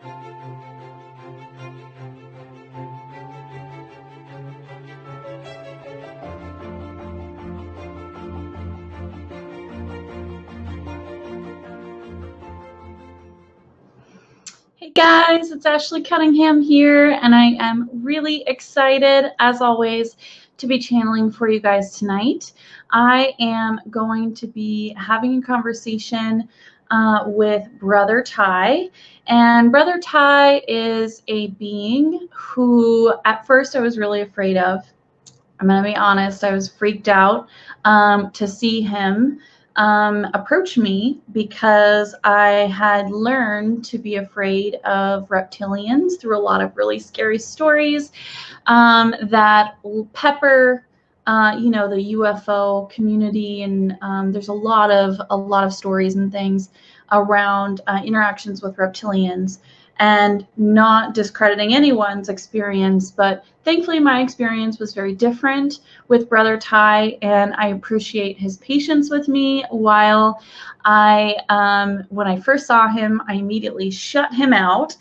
Hey guys, it's Ashley Cunningham here, and I am really excited, as always, to be channeling for you guys tonight. I am going to be having a conversation with Brother Ty, and Brother Ty is a being who at first I was really afraid of. I'm going to be honest, I was freaked out to see him approach me because I had learned to be afraid of reptilians through a lot of really scary stories that pepper, the UFO community, and there's a lot of stories and things around interactions with reptilians. And not discrediting anyone's experience, but thankfully my experience was very different with Brother Ty, and I appreciate his patience with me while when I first saw him, I immediately shut him out.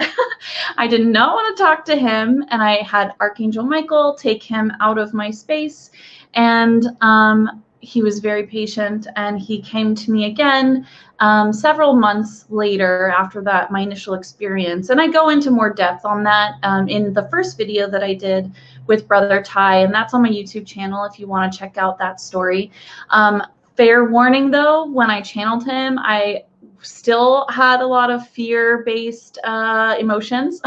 I did not want to talk to him, and I had Archangel Michael take him out of my space, and he was very patient, and he came to me again several months later after that, my initial experience. And I go into more depth on that in the first video that I did with Brother Ty, and that's on my YouTube channel if you want to check out that story. Fair warning though, when I channeled him, I still had a lot of fear-based emotions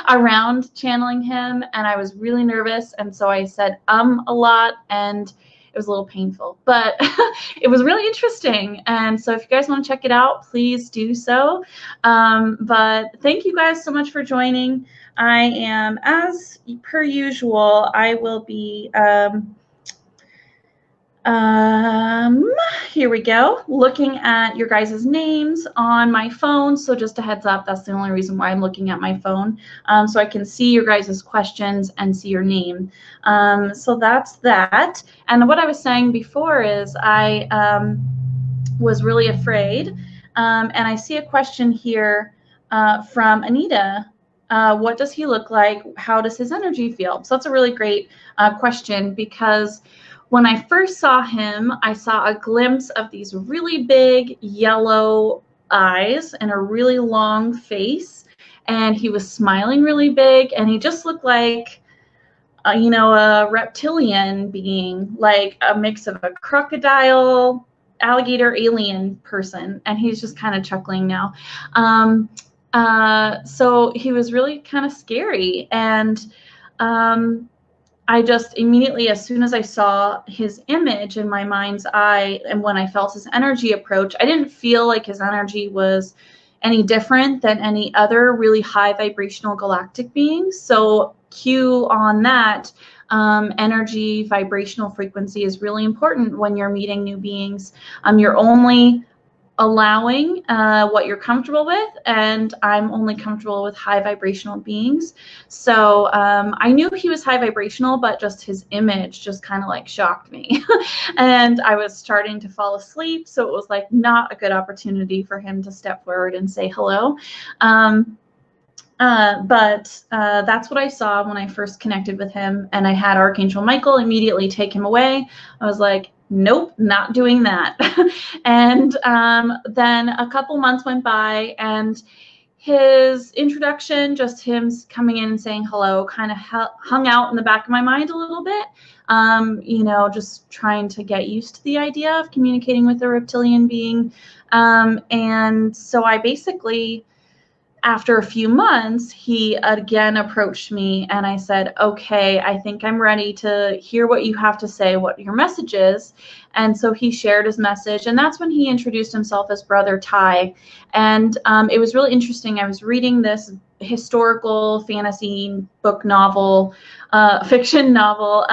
around channeling him, and I was really nervous, and so I said a lot, and it was a little painful, but it was really interesting. And so if you guys want to check it out, please do so. But thank you guys so much for joining. I am, as per usual, I will be, here we go, looking at your guys' names on my phone. So just a heads up, that's the only reason why I'm looking at my phone, so I can see your guys' questions and see your name. So that's that. And what I was saying before is I was really afraid, and I see a question here from Anita. What does he look like? How does his energy feel? So that's a really great question, because when I first saw him, I saw a glimpse of these really big yellow eyes and a really long face, and he was smiling really big, and he just looked like a reptilian being, like a mix of a crocodile, alligator, alien person, and he's just kind of chuckling now. So he was really kind of scary, and I just immediately, as soon as I saw his image in my mind's eye, and when I felt his energy approach, I didn't feel like his energy was any different than any other really high vibrational galactic beings. So cue on that. Energy, vibrational frequency is really important when you're meeting new beings. You're only allowing what you're comfortable with, and I'm only comfortable with high vibrational beings. So I knew he was high vibrational, but just his image just kind of like shocked me. And I was starting to fall asleep, so it was like not a good opportunity for him to step forward and say hello. But that's what I saw when I first connected with him, and I had Archangel Michael immediately take him away. I was like, nope, not doing that. And then a couple months went by, and his introduction, just him coming in and saying hello, kind of hung out in the back of my mind a little bit. Just trying to get used to the idea of communicating with a reptilian being. And so I basically, after a few months, he again approached me, and I said, okay, I think I'm ready to hear what you have to say, what your message is. And so he shared his message, and that's when he introduced himself as Brother Ty. And it was really interesting. I was reading this historical fantasy book novel, fiction novel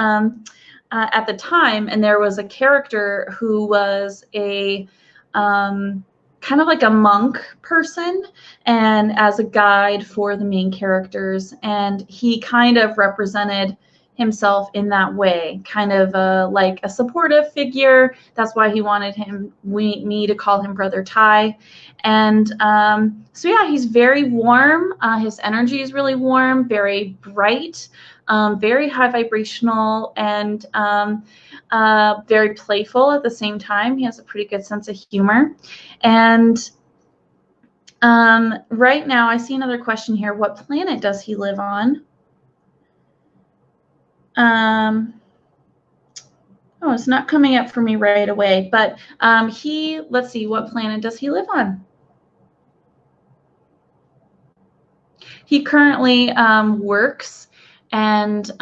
at the time, and there was a character who was a kind of like a monk person, and as a guide for the main characters. And he kind of represented, himself in that way, kind of like a supportive figure. That's why he wanted me to call him Brother Ty. And so yeah, he's very warm. His energy is really warm, very bright, very high vibrational, and very playful at the same time. He has a pretty good sense of humor. And right now, I see another question here. What planet does he live on? Oh, it's not coming up for me right away, but let's see, what planet does he live on? He currently works and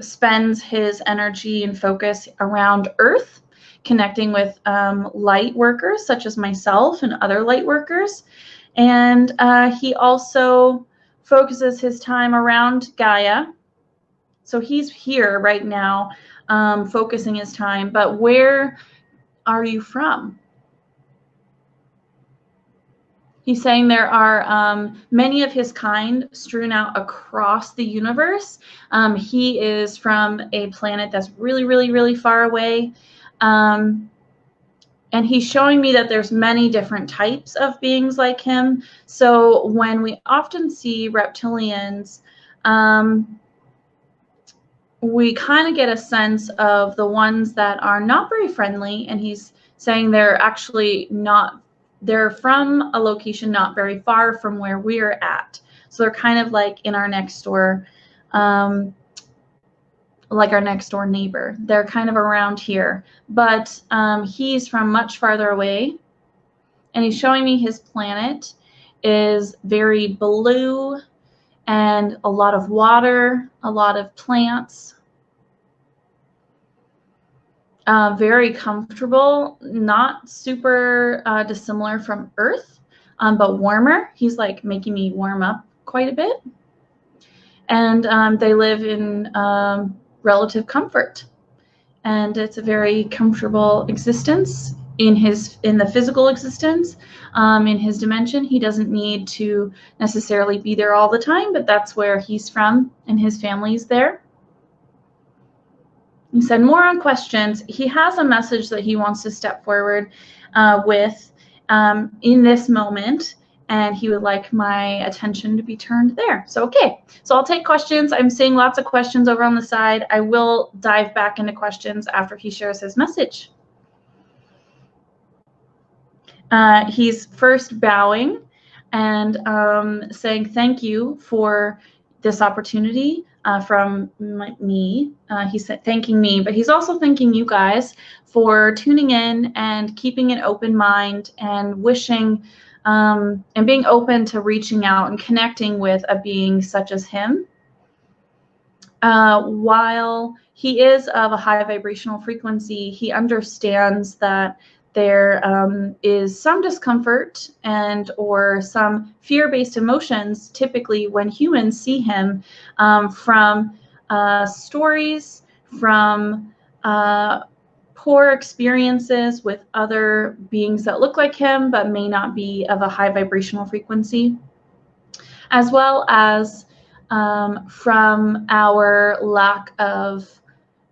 spends his energy and focus around Earth, connecting with light workers such as myself and other light workers. And he also focuses his time around Gaia. So he's here right now, focusing his time. But where are you from? He's saying there are many of his kind strewn out across the universe. He is from a planet that's really, really, really far away. And he's showing me that there's many different types of beings like him. So when we often see reptilians, we kind of get a sense of the ones that are not very friendly, and he's saying they're actually not, they're from a location not very far from where we're at. So they're kind of like in our next door, like our next door neighbor. They're kind of around here, but he's from much farther away, and he's showing me his planet is very blue and a lot of water, a lot of plants. Very comfortable, not super dissimilar from Earth, but warmer. He's like making me warm up quite a bit. And they live in relative comfort. And it's a very comfortable existence in the physical existence, in his dimension. He doesn't need to necessarily be there all the time, but that's where he's from, and his family's there. He said more on questions. He has a message that he wants to step forward with in this moment, and he would like my attention to be turned there. So, okay, so I'll take questions. I'm seeing lots of questions over on the side. I will dive back into questions after he shares his message. He's first bowing and saying thank you for this opportunity from me. He's thanking me, but he's also thanking you guys for tuning in and keeping an open mind and wishing and being open to reaching out and connecting with a being such as him. While he is of a high vibrational frequency, he understands that there is some discomfort and or some fear-based emotions typically when humans see him from stories, from poor experiences with other beings that look like him but may not be of a high vibrational frequency, as well as from our lack of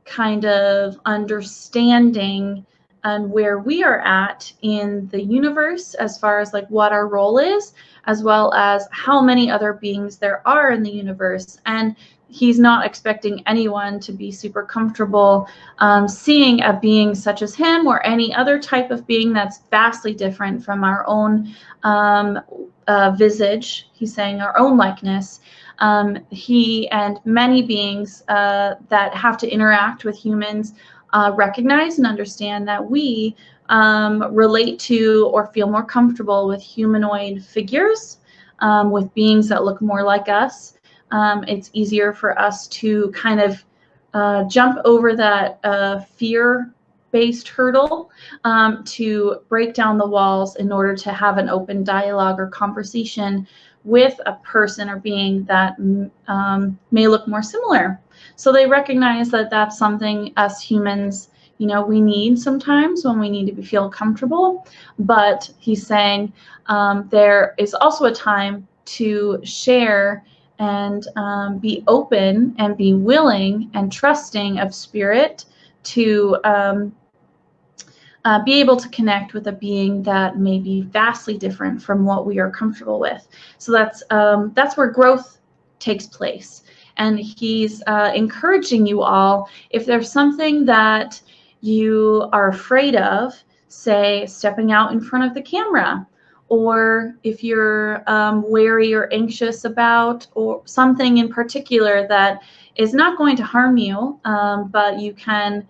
kind of understanding and where we are at in the universe as far as like what our role is, as well as how many other beings there are in the universe. And he's not expecting anyone to be super comfortable seeing a being such as him or any other type of being that's vastly different from our own visage. He's saying our own likeness. He and many beings that have to interact with humans recognize and understand that we relate to or feel more comfortable with humanoid figures, with beings that look more like us. It's easier for us to kind of jump over that fear-based hurdle to break down the walls in order to have an open dialogue or conversation with a person or being that may look more similar. So they recognize that that's something us humans, you know, we need sometimes when we need to feel comfortable. But he's saying there is also a time to share and be open and be willing and trusting of spirit to be able to connect with a being that may be vastly different from what we are comfortable with. So that's where growth takes place. And he's encouraging you all, if there's something that you are afraid of, say stepping out in front of the camera, or if you're wary or anxious about or something in particular that is not going to harm you, but you can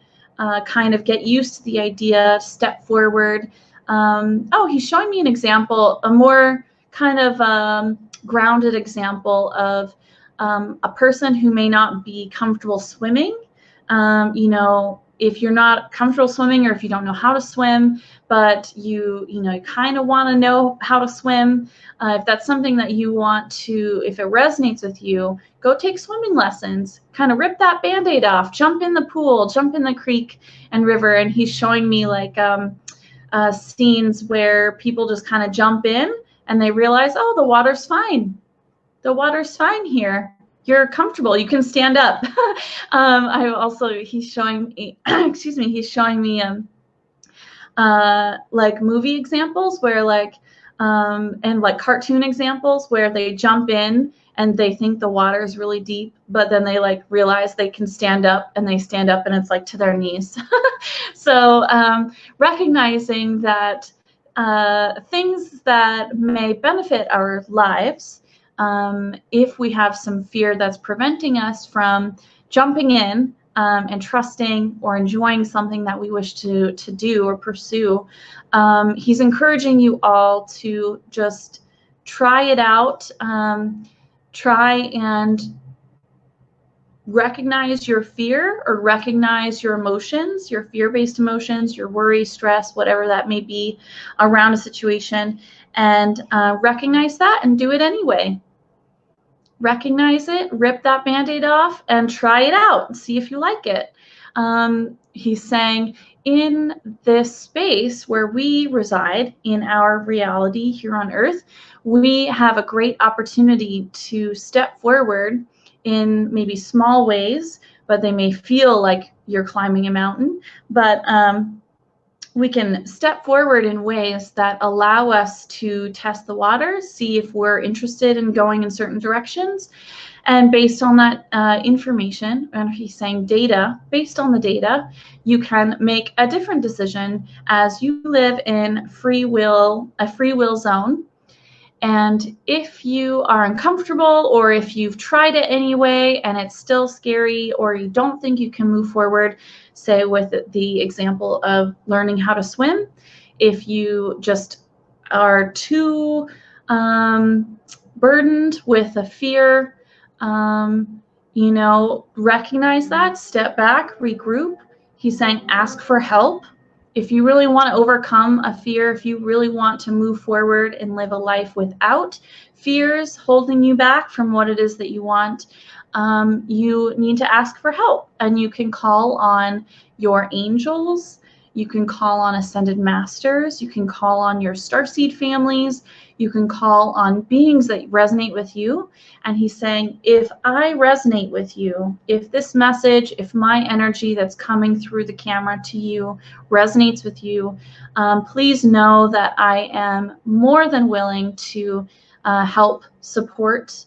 kind of get used to the idea, step forward. Oh, he's showing me an example, a more kind of grounded example of a person who may not be comfortable swimming. You know, if you're not comfortable swimming, or if you don't know how to swim, but you kind of want to know how to swim, if that's something that you want to, if it resonates with you, go take swimming lessons, kind of rip that Band-Aid off, jump in the pool, jump in the creek and river. And he's showing me like scenes where people just kind of jump in and they realize, oh, the water's fine. The water's fine here. You're comfortable. You can stand up. He's showing me, excuse me, he's showing me like movie examples where and like cartoon examples where they jump in and they think the water is really deep, but then they like realize they can stand up, and they stand up and it's like to their knees. So recognizing that things that may benefit our lives, if we have some fear that's preventing us from jumping in and trusting or enjoying something that we wish to do or pursue, he's encouraging you all to just try it out. Try and recognize your fear, or recognize your emotions, your fear-based emotions, your worry, stress, whatever that may be around a situation, and recognize that and do it anyway. Recognize it, rip that Band-Aid off, and try it out and see if you like it. He's saying in this space where we reside in our reality here on Earth, we have a great opportunity to step forward in maybe small ways, but they may feel like you're climbing a mountain. But we can step forward in ways that allow us to test the waters, see if we're interested in going in certain directions. And based on that information, and he's saying data, based on the data, you can make a different decision as you live in a free will zone. And if you are uncomfortable, or if you've tried it anyway and it's still scary, or you don't think you can move forward, say with the example of learning how to swim, if you just are too burdened with a fear, recognize that, step back, regroup. He's saying ask for help. If you really want to overcome a fear, if you really want to move forward and live a life without fears holding you back from what it is that you want, you need to ask for help. And you can call on your angels, you can call on ascended masters, you can call on your starseed families, you can call on beings that resonate with you. And he's saying, if I resonate with you, if this message, if my energy that's coming through the camera to you resonates with you, please know that I am more than willing to help support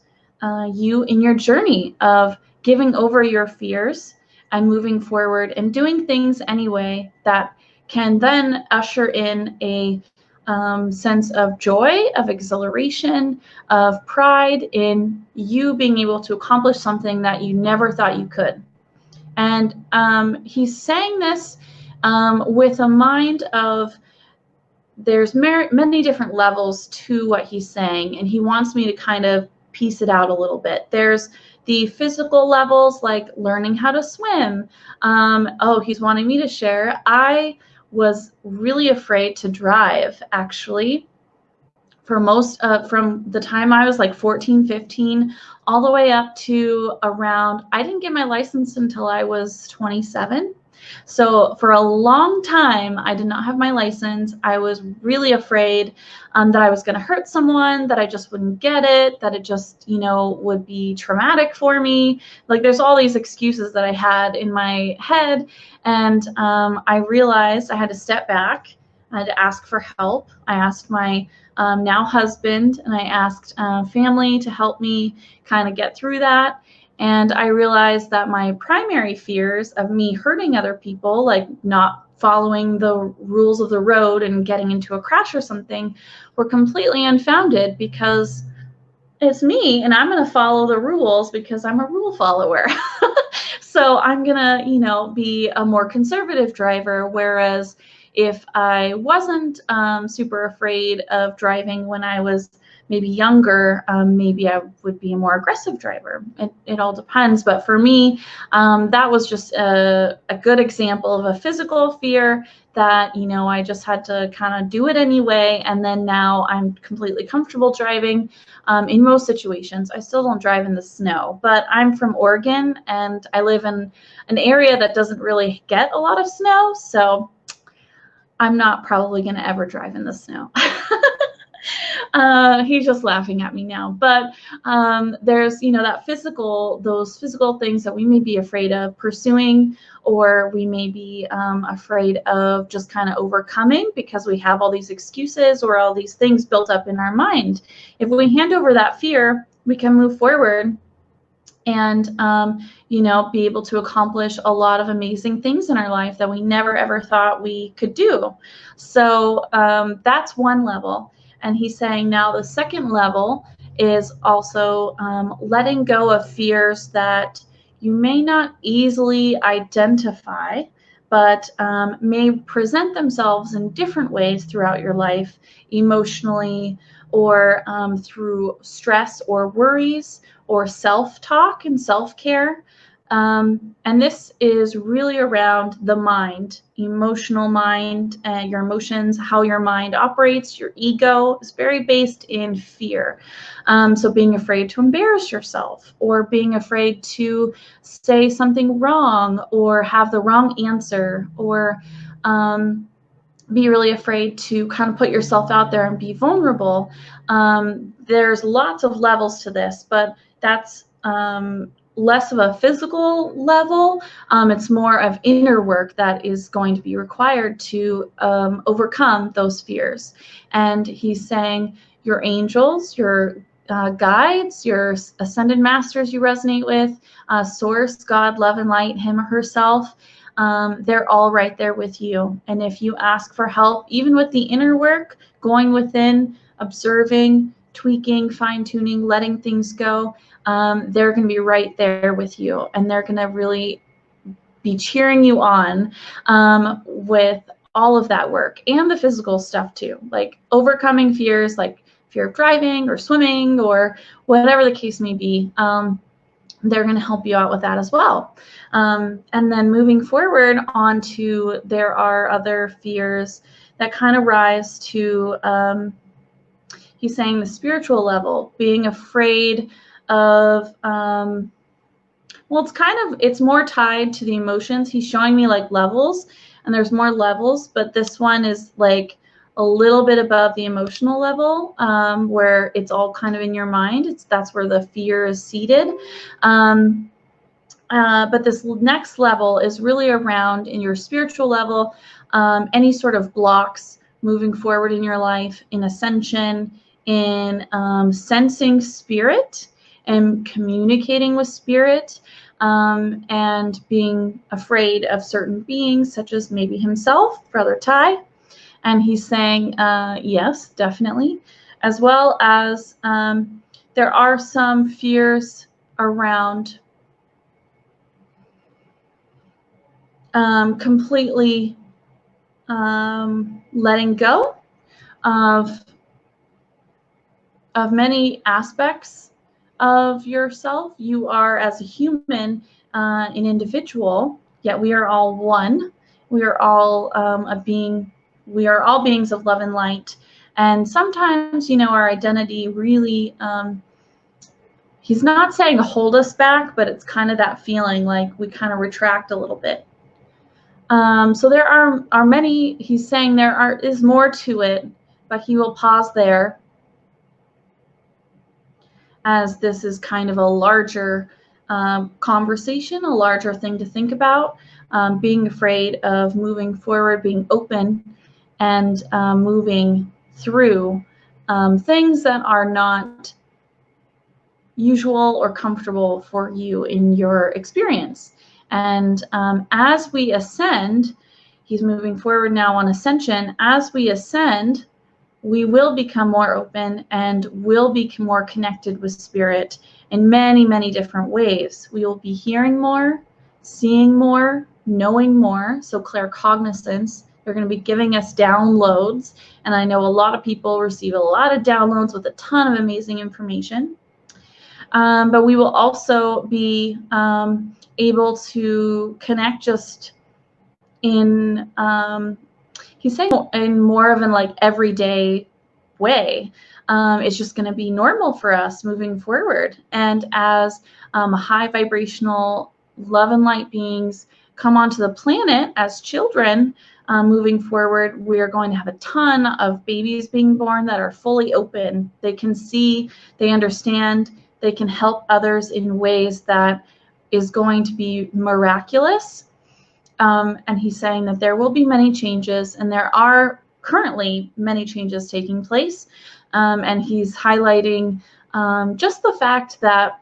you in your journey of giving over your fears and moving forward and doing things anyway that can then usher in a sense of joy, of exhilaration, of pride in you being able to accomplish something that you never thought you could. And he's saying this with a mind of, there's many different levels to what he's saying, and he wants me to kind of piece it out a little bit. There's the physical levels, like learning how to swim. He's wanting me to share. I was really afraid to drive, actually, for most from the time I was like 14, 15, all the way up to around, I didn't get my license until I was 27. So for a long time, I did not have my license. I was really afraid that I was going to hurt someone, that I just wouldn't get it, that it just, would be traumatic for me. Like there's all these excuses that I had in my head. And I realized I had to step back. I had to ask for help. I asked my now husband, and I asked family to help me kind of get through that. And I realized that my primary fears of me hurting other people, like not following the rules of the road and getting into a crash or something, were completely unfounded, because it's me and I'm going to follow the rules because I'm a rule follower. So I'm going to, be a more conservative driver. Whereas if I wasn't super afraid of driving when I was maybe younger, maybe I would be a more aggressive driver. It all depends. But for me, that was just a good example of a physical fear that, I just had to kind of do it anyway. And then now I'm completely comfortable driving in most situations. I still don't drive in the snow, but I'm from Oregon and I live in an area that doesn't really get a lot of snow. So I'm not probably going to ever drive in the snow. He's just laughing at me now. But there's, those physical things that we may be afraid of pursuing, or we may be afraid of just kind of overcoming because we have all these excuses or all these things built up in our mind. If we hand over that fear, we can move forward and, be able to accomplish a lot of amazing things in our life that we never ever thought we could do. So that's one level. And he's saying now the second level is also letting go of fears that you may not easily identify, but may present themselves in different ways throughout your life, emotionally, or through stress or worries, or self-talk and self-care. And this is really around the mind, emotional mind, your emotions, how your mind operates. Your ego is very based in fear. So being afraid to embarrass yourself, or being afraid to say something wrong, or have the wrong answer, or be really afraid to kind of put yourself out there and be vulnerable. There's lots of levels to this, but that's less of a physical level. It's more of inner work that is going to be required to overcome those fears. And he's saying your angels, your guides, your ascended masters you resonate with, source, God, love and light, him or herself, they're all right there with you. And if you ask for help, even with the inner work, going within, observing, tweaking, fine-tuning, letting things go, they're going to be right there with you. And they're going to really be cheering you on with all of that work, and the physical stuff too, like overcoming fears, like fear of driving or swimming or whatever the case may be. They're going to help you out with that as well. And then moving forward on to, there are other fears that kind of rise to, he's saying the spiritual level, being afraid of, well, it's more tied to the emotions. He's showing me like levels, and there's more levels, but this one is like a little bit above the emotional level, where it's all kind of in your mind. That's where the fear is seated. But this next level is really around in your spiritual level, any sort of blocks moving forward in your life, in ascension, in sensing spirit and communicating with spirit, and being afraid of certain beings, such as maybe himself, Brother Ty. And he's saying, yes, definitely, as well as there are some fears around completely letting go of many aspects of yourself. You are, as a human, an individual, yet we are all one. We are all a being. We are all beings of love and light. And sometimes, our identity really, he's not saying hold us back, but it's kind of that feeling like we kind of retract a little bit. So there are many, he's saying there is more to it, but he will pause there, as this is kind of a larger conversation, a larger thing to think about, being afraid of moving forward, being open, and moving through things that are not usual or comfortable for you in your experience. And as we ascend, he's moving forward now on ascension. As we ascend, we will become more open and will be more connected with spirit in many, many different ways. We will be hearing more, seeing more, knowing more. So claircognizance, they're going to be giving us downloads. And I know a lot of people receive a lot of downloads with a ton of amazing information. But we will also be able to connect just in, he's saying in more of an like everyday way. It's just going to be normal for us moving forward. And as high vibrational love and light beings come onto the planet as children, moving forward, we are going to have a ton of babies being born that are fully open. They can see, they understand, they can help others in ways that is going to be miraculous. And he's saying that there will be many changes, and there are currently many changes taking place. And he's highlighting just the fact that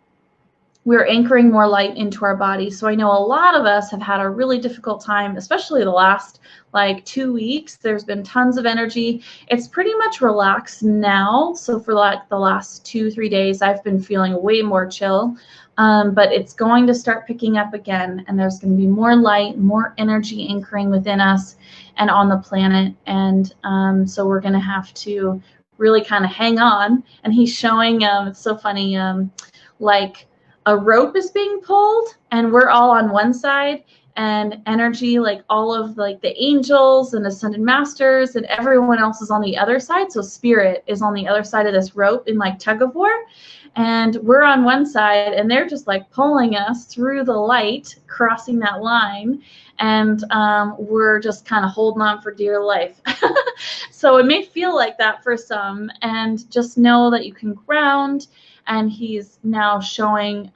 we're anchoring more light into our body. So I know a lot of us have had a really difficult time, especially the last like 2 weeks. There's been tons of energy. It's pretty much relaxed now. So for like the last 2-3 days, I've been feeling way more chill. But it's going to start picking up again, and there's going to be more light, more energy anchoring within us and on the planet. And so we're going to have to really kind of hang on. And he's showing, it's so funny, like a rope is being pulled and we're all on one side, and energy, like all of like the angels and ascended masters and everyone else is on the other side. So spirit is on the other side of this rope in like tug of war. And we're on one side and they're just like pulling us through the light, crossing that line. And we're just kind of holding on for dear life. So it may feel like that for some, and just know that you can ground. And he's now showing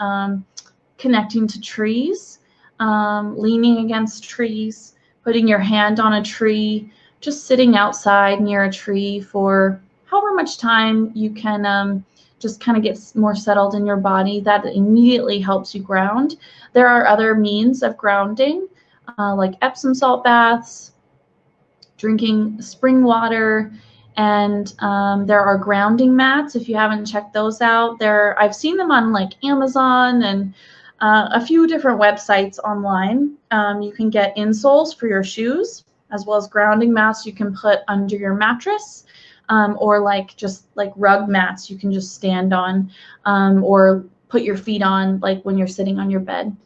connecting to trees, leaning against trees, putting your hand on a tree, just sitting outside near a tree for however much time you can, just kind of get more settled in your body. That immediately helps you ground. There are other means of grounding, like Epsom salt baths, drinking spring water, and there are grounding mats. If you haven't checked those out, I've seen them on like Amazon and a few different websites online. You can get insoles for your shoes, as well as grounding mats you can put under your mattress, or like just like rug mats you can just stand on, or put your feet on like when you're sitting on your bed.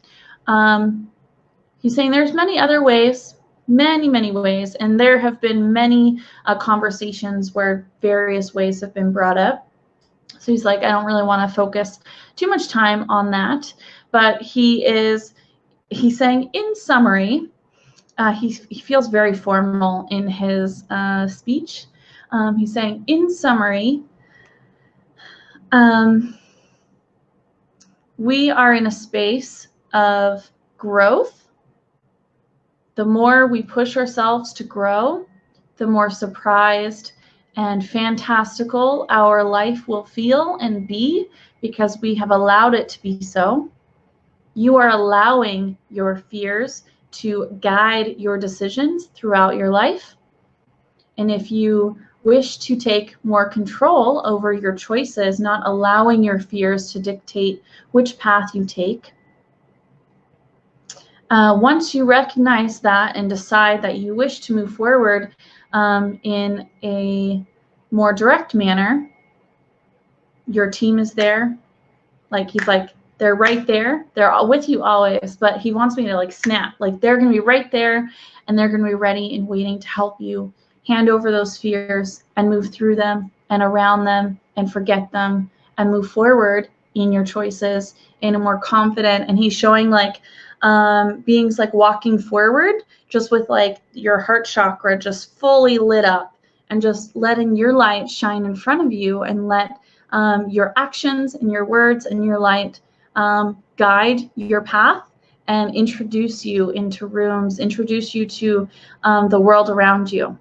He's saying there's many other ways, many ways, and there have been many conversations where various ways have been brought up. So he's like, I don't really want to focus too much time on that, but he's saying in summary, he feels very formal in his speech. He's saying in summary, we are in a space of growth. The more we push ourselves to grow, the more surprised and fantastical our life will feel and be, because we have allowed it to be so. You are allowing your fears to guide your decisions throughout your life. And if you wish to take more control over your choices, not allowing your fears to dictate which path you take, once you recognize that and decide that you wish to move forward in a more direct manner, your team is there. Like he's like, they're right there. They're all with you always, but he wants me to like snap. Like they're going to be right there, and they're going to be ready and waiting to help you hand over those fears and move through them and around them and forget them and move forward in your choices, in a more confident, and he's showing like beings like walking forward, just with like your heart chakra just fully lit up, and just letting your light shine in front of you, and let your actions and your words and your light guide your path and introduce you into rooms, introduce you to the world around you.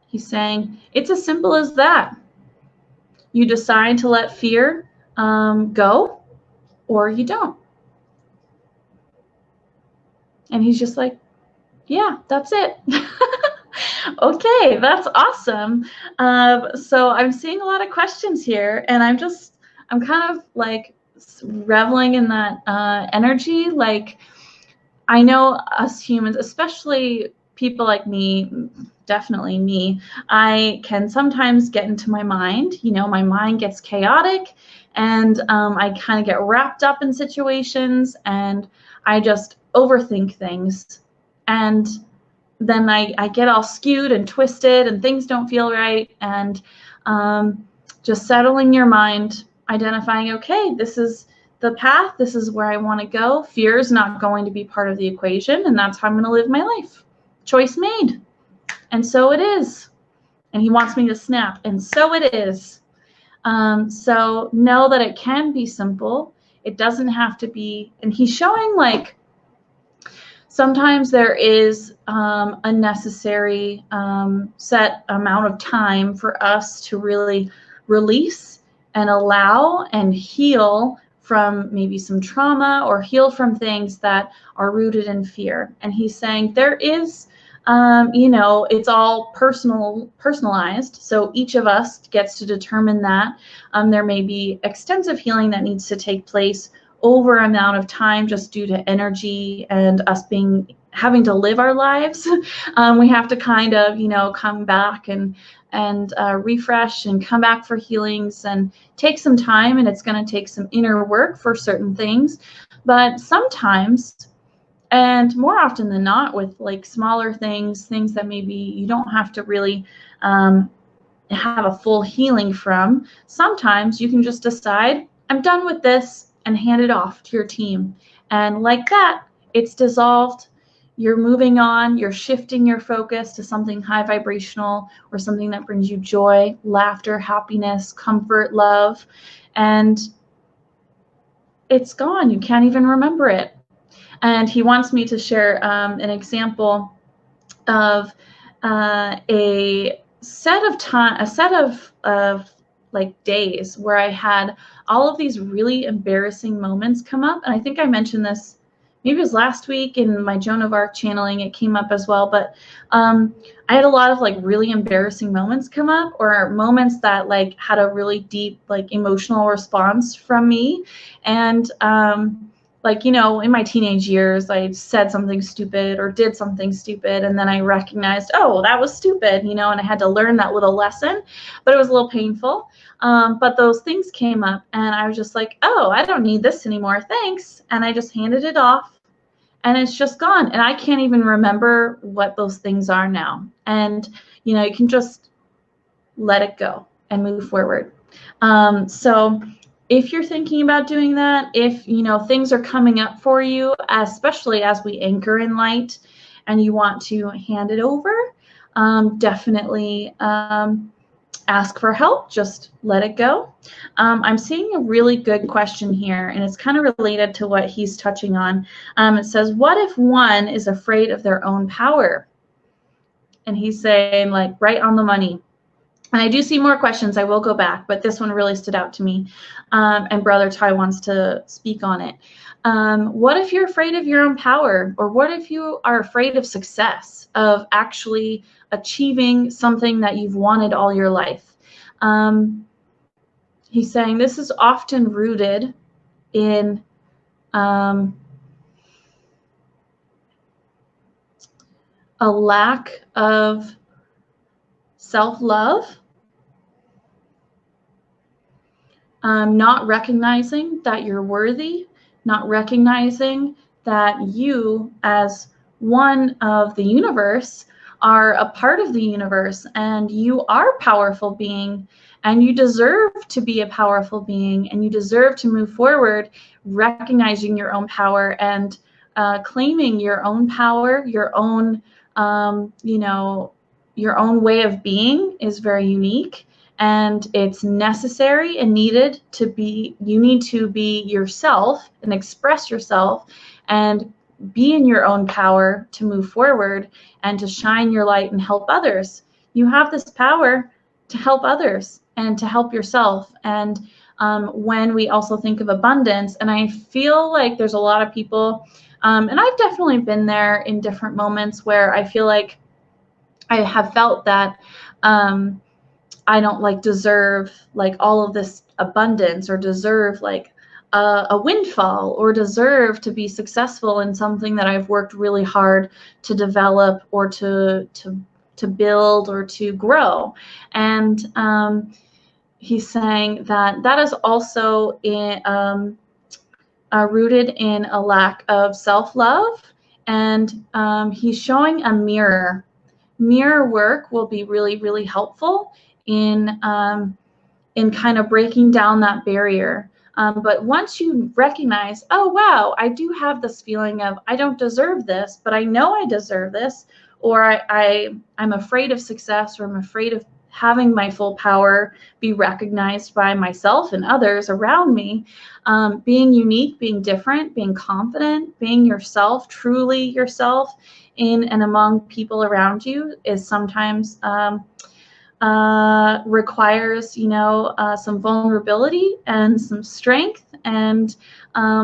He's saying it's as simple as that. You decide to let fear go, or you don't. And he's just like, yeah, that's it. Okay, that's awesome. So I'm seeing a lot of questions here, and I'm kind of like reveling in that energy. Like, I know us humans, especially people like me, definitely me, I can sometimes get into my mind. You know, my mind gets chaotic, and I kind of get wrapped up in situations, and I just overthink things. And then I get all skewed and twisted, and things don't feel right. And just settling your mind, identifying, okay, this is the path, this is where I want to go. Fear is not going to be part of the equation, and that's how I'm going to live my life. Choice made. And so it is. And he wants me to snap, and so it is. So know that it can be simple. It doesn't have to be. And he's showing like sometimes there is a necessary set amount of time for us to really release and allow and heal from maybe some trauma, or heal from things that are rooted in fear. And he's saying there is, you know, it's all personalized. So each of us gets to determine that. There may be extensive healing that needs to take place over amount of time, just due to energy and us having to live our lives. We have to kind of, you know, come back and refresh and come back for healings, and take some time, and it's going to take some inner work for certain things. But sometimes, and more often than not, with like smaller things that maybe you don't have to really have a full healing from, sometimes you can just decide, I'm done with this, and hand it off to your team. And like that, it's dissolved. You're moving on. You're shifting your focus to something high vibrational, or something that brings you joy, laughter, happiness, comfort, love. And it's gone. You can't even remember it. And he wants me to share an example of a set of like days where I had all of these really embarrassing moments come up. And I think I mentioned this, maybe it was last week in my Joan of Arc channeling, it came up as well. But I had a lot of like really embarrassing moments come up, or moments that like had a really deep like emotional response from me. And like, you know, in my teenage years, I said something stupid or did something stupid, and then I recognized, oh, that was stupid, you know, and I had to learn that little lesson, but it was a little painful. But those things came up, and I was just like, oh, I don't need this anymore, thanks. And I just handed it off, and it's just gone. And I can't even remember what those things are now. And, you know, you can just let it go and move forward. So if you're thinking about doing that, if, you know, things are coming up for you, especially as we anchor in light, and you want to hand it over, definitely ask for help. Just let it go. I'm seeing a really good question here, and it's kind of related to what he's touching on. It says, what if one is afraid of their own power? And he's saying, like, right on the money. And I do see more questions. I will go back, but this one really stood out to me. And Brother Ty wants to speak on it. What if you're afraid of your own power? Or what if you are afraid of success, of actually achieving something that you've wanted all your life? He's saying this is often rooted in a lack of self-love, not recognizing that you're worthy, not recognizing that you, as one of the universe, are a part of the universe, and you are a powerful being, And you deserve to be a powerful being, and you deserve to move forward, recognizing your own power and claiming your own power, your own, your own way of being is very unique, and it's necessary and needed to be. You need to be yourself and express yourself and be in your own power to move forward and to shine your light and help others. You have this power to help others and to help yourself. And when we also think of abundance, and I feel like there's a lot of people, and I've definitely been there in different moments where I feel like I have felt that I don't deserve all of this abundance, or deserve a windfall, or deserve to be successful in something that I've worked really hard to develop, or to build, or to grow. And he's saying that that is also rooted in a lack of self-love. And he's showing a mirror. Mirror work will be really, really helpful in kind of breaking down that barrier. But once you recognize, oh, wow, I do have this feeling of I don't deserve this, but I know I deserve this, or I'm afraid of success, or I'm afraid of having my full power be recognized by myself and others around me. Being unique, being different, being confident, being yourself, truly yourself in and among people around you is sometimes requires, some vulnerability and some strength, and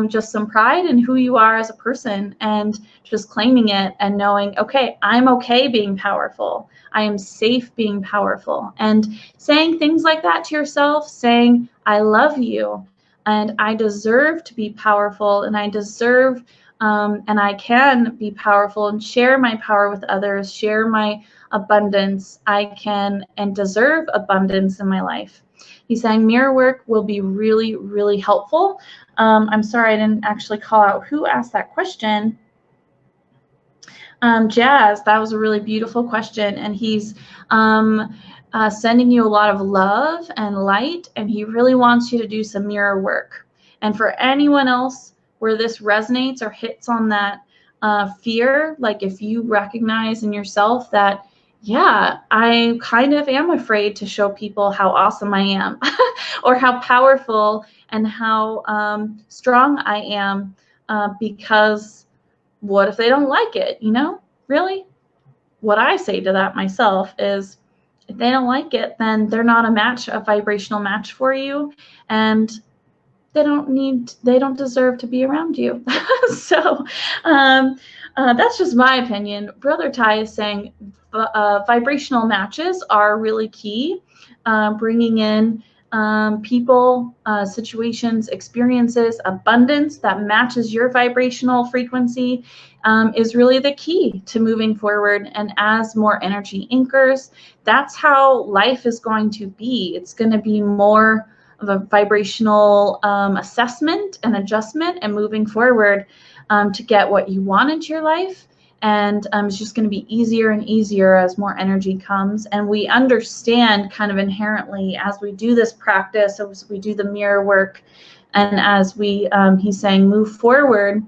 just some pride in who you are as a person, and just claiming it and knowing, okay, I'm okay being powerful. I am safe being powerful. And saying things like that to yourself, saying, I love you, and I deserve to be powerful, and I deserve, and I can be powerful and share my power with others, share my abundance. I can and deserve abundance in my life. He's saying mirror work will be really, really helpful. I'm sorry, I didn't actually call out who asked that question. Jazz, that was a really beautiful question. And he's sending you a lot of love and light, and he really wants you to do some mirror work. And for anyone else where this resonates or hits on that fear, like if you recognize in yourself that, yeah, I kind of am afraid to show people how awesome I am or how powerful and how strong I am, because what if they don't like it? Really, what I say to that myself is, if they don't like it, then they're not a vibrational match for you, and they don't deserve to be around you. So that's just my opinion. Brother Ty is saying vibrational matches are really key. Bringing in people, situations, experiences, abundance that matches your vibrational frequency is really the key to moving forward. And as more energy anchors, that's how life is going to be. It's going to be more of a vibrational assessment and adjustment and moving forward to get what you want into your life. And it's just going to be easier and easier as more energy comes. And we understand kind of inherently as we do this practice, as we do the mirror work, and as we, he's saying, move forward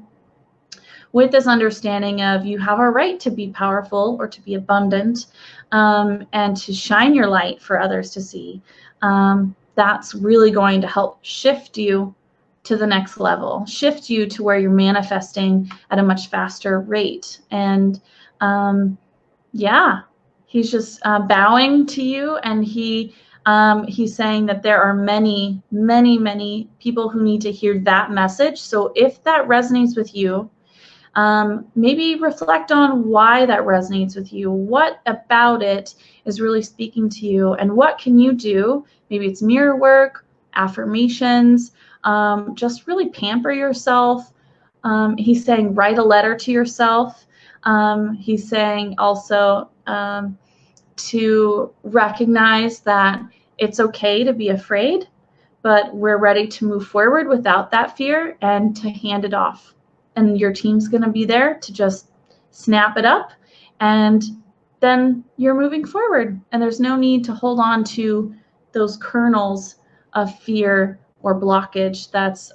with this understanding of you have a right to be powerful or to be abundant, and to shine your light for others to see. That's really going to help shift you to the next level, shift you to where you're manifesting at a much faster rate. And yeah, he's just bowing to you, and he's saying that there are many, many, many people who need to hear that message. So if that resonates with you, maybe reflect on why that resonates with you. What about it is really speaking to you, and what can you do? Maybe it's mirror work, affirmations, just really pamper yourself. He's saying write a letter to yourself. He's saying also to recognize that it's okay to be afraid, but we're ready to move forward without that fear and to hand it off. And your team's going to be there to just snap it up, and then you're moving forward. And there's no need to hold on to those kernels of fear or blockage that's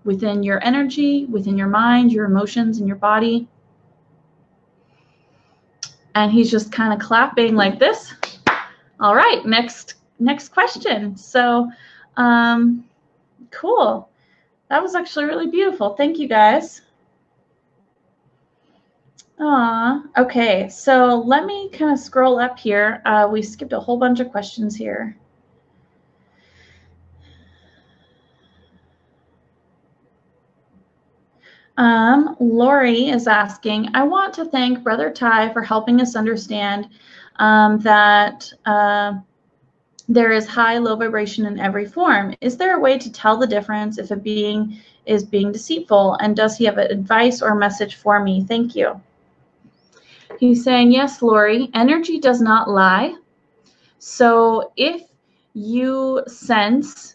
within your energy, within your mind, your emotions, and your body. And he's just kind of clapping like this. All right, next question. So cool. That was actually really beautiful. Thank you, guys. Okay, so let me kind of scroll up here. We skipped a whole bunch of questions here. Lori is asking, I want to thank Brother Ty for helping us understand that there is high, low vibration in every form. Is there a way to tell the difference if a being is being deceitful? And does he have advice or message for me? Thank you. He's saying, yes, Lori, energy does not lie. So if you sense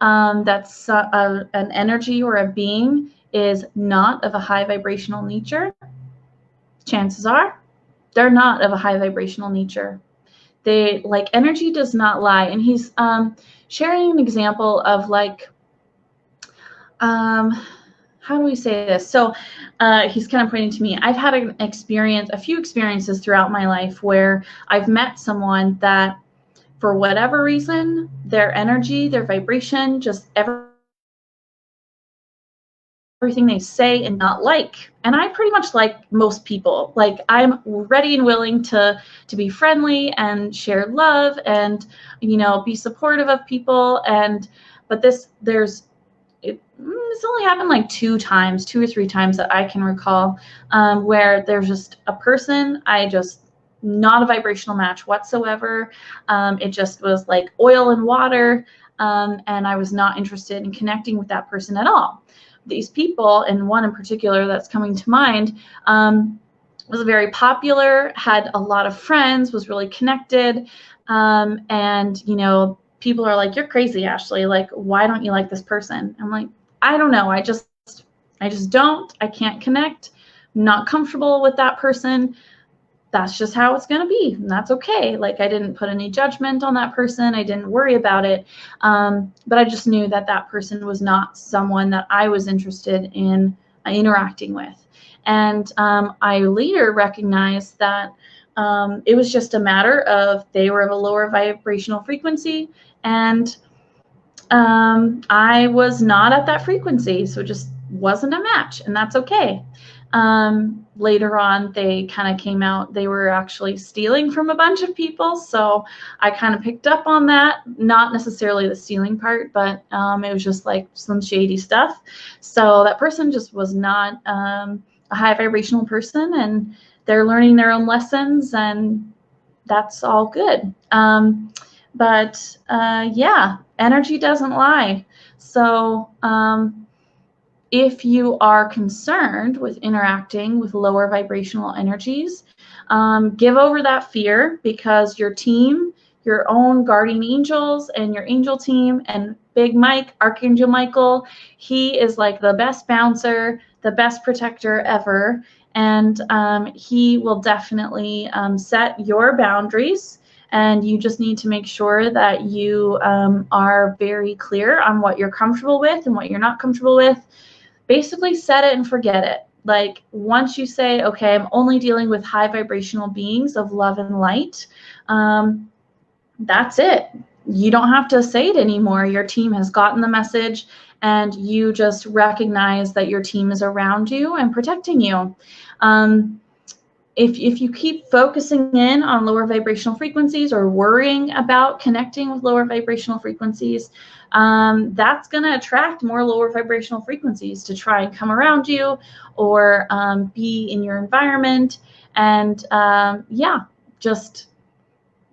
that an energy or a being is not of a high vibrational nature, chances are they're not of a high vibrational nature. They, like, energy does not lie. And he's sharing an example of, like, how do we say this? So he's kind of pointing to me. I've had a few experiences throughout my life where I've met someone that, for whatever reason, their energy, their vibration, just everything they say and not like. And I pretty much like most people. Like, I'm ready and willing to be friendly and share love and, you know, be supportive of people. But it's only happened like 2 or 3 times that I can recall, where there's just a person, not a vibrational match whatsoever. It just was like oil and water, and I was not interested in connecting with that person at all. These people, and one in particular that's coming to mind, was very popular, had a lot of friends, was really connected, and, you know, people are like, you're crazy, Ashley. Like, why don't you like this person? I'm like, I don't know. I just don't. I can't connect. I'm not comfortable with that person. That's just how it's going to be. And that's okay. Like, I didn't put any judgment on that person. I didn't worry about it. But I just knew that that person was not someone that I was interested in interacting with. And I later recognized that it was just a matter of they were of a lower vibrational frequency, and I was not at that frequency, so it just wasn't a match, and that's okay. Later on, they kind of came out, they were actually stealing from a bunch of people, so I kind of picked up on that, not necessarily the stealing part, but it was just like some shady stuff. So that person just was not a high vibrational person, and they're learning their own lessons, and that's all good. Yeah, energy doesn't lie. So if you are concerned with interacting with lower vibrational energies, give over that fear, because your team, your own guardian angels and your angel team, and Big Mike, Archangel Michael, he is like the best bouncer, the best protector ever. And he will definitely set your boundaries. And you just need to make sure that you are very clear on what you're comfortable with and what you're not comfortable with. Basically, set it and forget it. Like, once you say, okay, I'm only dealing with high vibrational beings of love and light, that's it. You don't have to say it anymore. Your team has gotten the message, and you just recognize that your team is around you and protecting you. If you keep focusing in on lower vibrational frequencies or worrying about connecting with lower vibrational frequencies, that's going to attract more lower vibrational frequencies to try and come around you or be in your environment. And yeah, just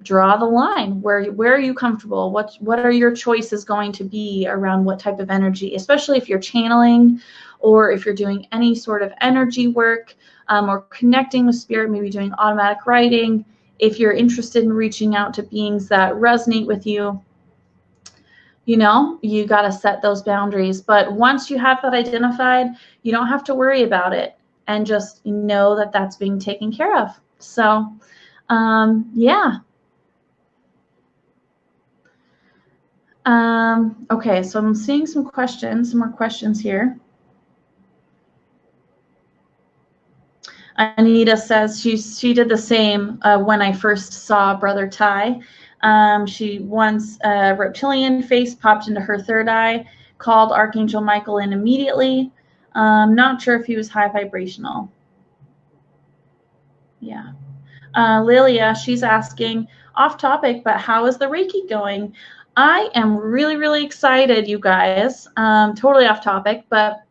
draw the line. Where are you comfortable? What are your choices going to be around what type of energy, especially if you're channeling or if you're doing any sort of energy work, or connecting with spirit, maybe doing automatic writing. If you're interested in reaching out to beings that resonate with you, you know, you got to set those boundaries. But once you have that identified, you don't have to worry about it, and just know that that's being taken care of. So yeah. Okay, so I'm seeing some more questions here. Anita says she did the same when I first saw Brother Ty. She once a reptilian face popped into her third eye, called Archangel Michael in immediately. Not sure if he was high vibrational. Yeah. Lilia, she's asking, off topic, but how is the Reiki going? I am really, really excited, you guys. Totally off topic, but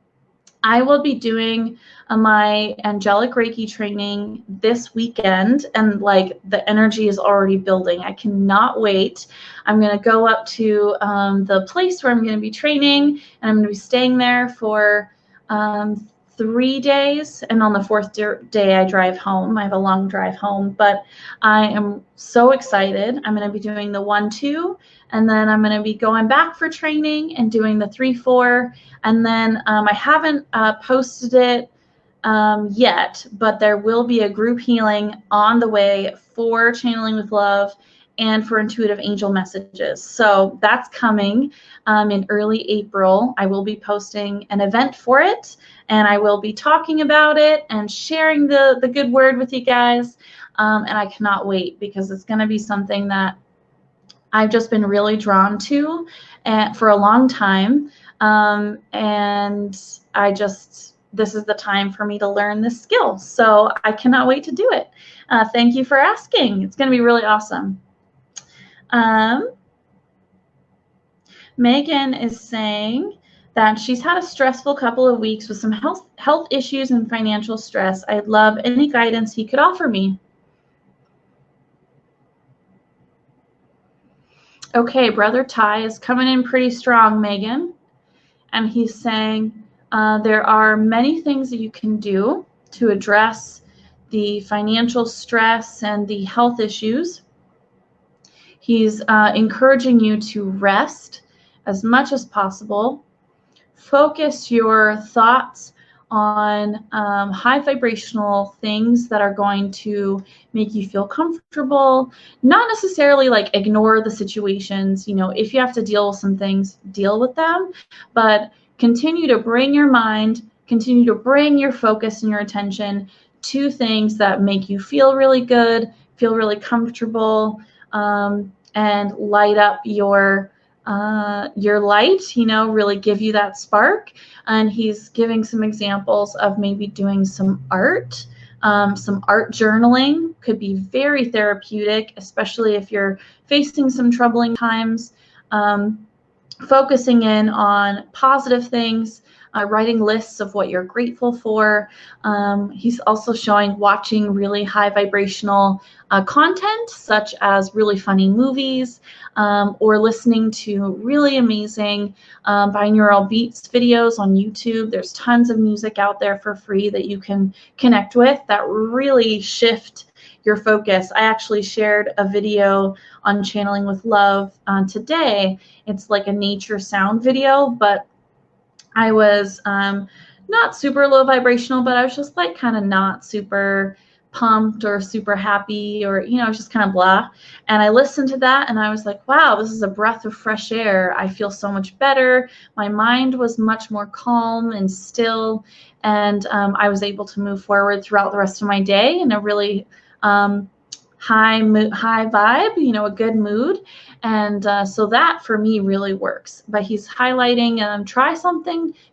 I will be doing my angelic Reiki training this weekend, and like the energy is already building. I cannot wait. I'm going to go up to the place where I'm going to be training, and I'm going to be staying there for 3 days, and on the fourth day I drive home. I have a long drive home, but I am so excited. I'm going to be doing the 1-2, and then I'm going to be going back for training and doing the 3-4, and then I haven't posted it yet, but there will be a group healing on the way for Channeling with Love and for Intuitive Angel Messages. So that's coming in early April. I will be posting an event for it, and I will be talking about it and sharing the good word with you guys. And I cannot wait, because it's going to be something that I've just been really drawn to for a long time. And this is the time for me to learn this skill. So I cannot wait to do it. Thank you for asking. It's going to be really awesome. Megan is saying that she's had a stressful couple of weeks with some health issues and financial stress. I'd love any guidance he could offer me. Okay, Brother Ty is coming in pretty strong, Megan. And he's saying there are many things that you can do to address the financial stress and the health issues. He's encouraging you to rest as much as possible. Focus your thoughts on high vibrational things that are going to make you feel comfortable. Not necessarily like ignore the situations. If you have to deal with some things, deal with them, but continue to bring your mind, continue to bring your focus and your attention to things that make you feel really good, feel really comfortable, and light up your light, really give you that spark. And he's giving some examples of maybe doing some art. Some art journaling could be very therapeutic, especially if you're facing some troubling times. Focusing in on positive things, writing lists of what you're grateful for. He's also showing watching really high vibrational content, such as really funny movies, or listening to really amazing binaural beats videos on YouTube. There's tons of music out there for free that you can connect with that really shift your focus. I actually shared a video on Channeling with Love today. It's like a nature sound video, but I was not super low vibrational, but I was just like kind of not super pumped or super happy, or I was just kind of blah. And I listened to that and I was like, wow, this is a breath of fresh air. I feel so much better. My mind was much more calm and still, and I was able to move forward throughout the rest of my day in a really high vibe, a good mood. And so that for me really works. But he's highlighting,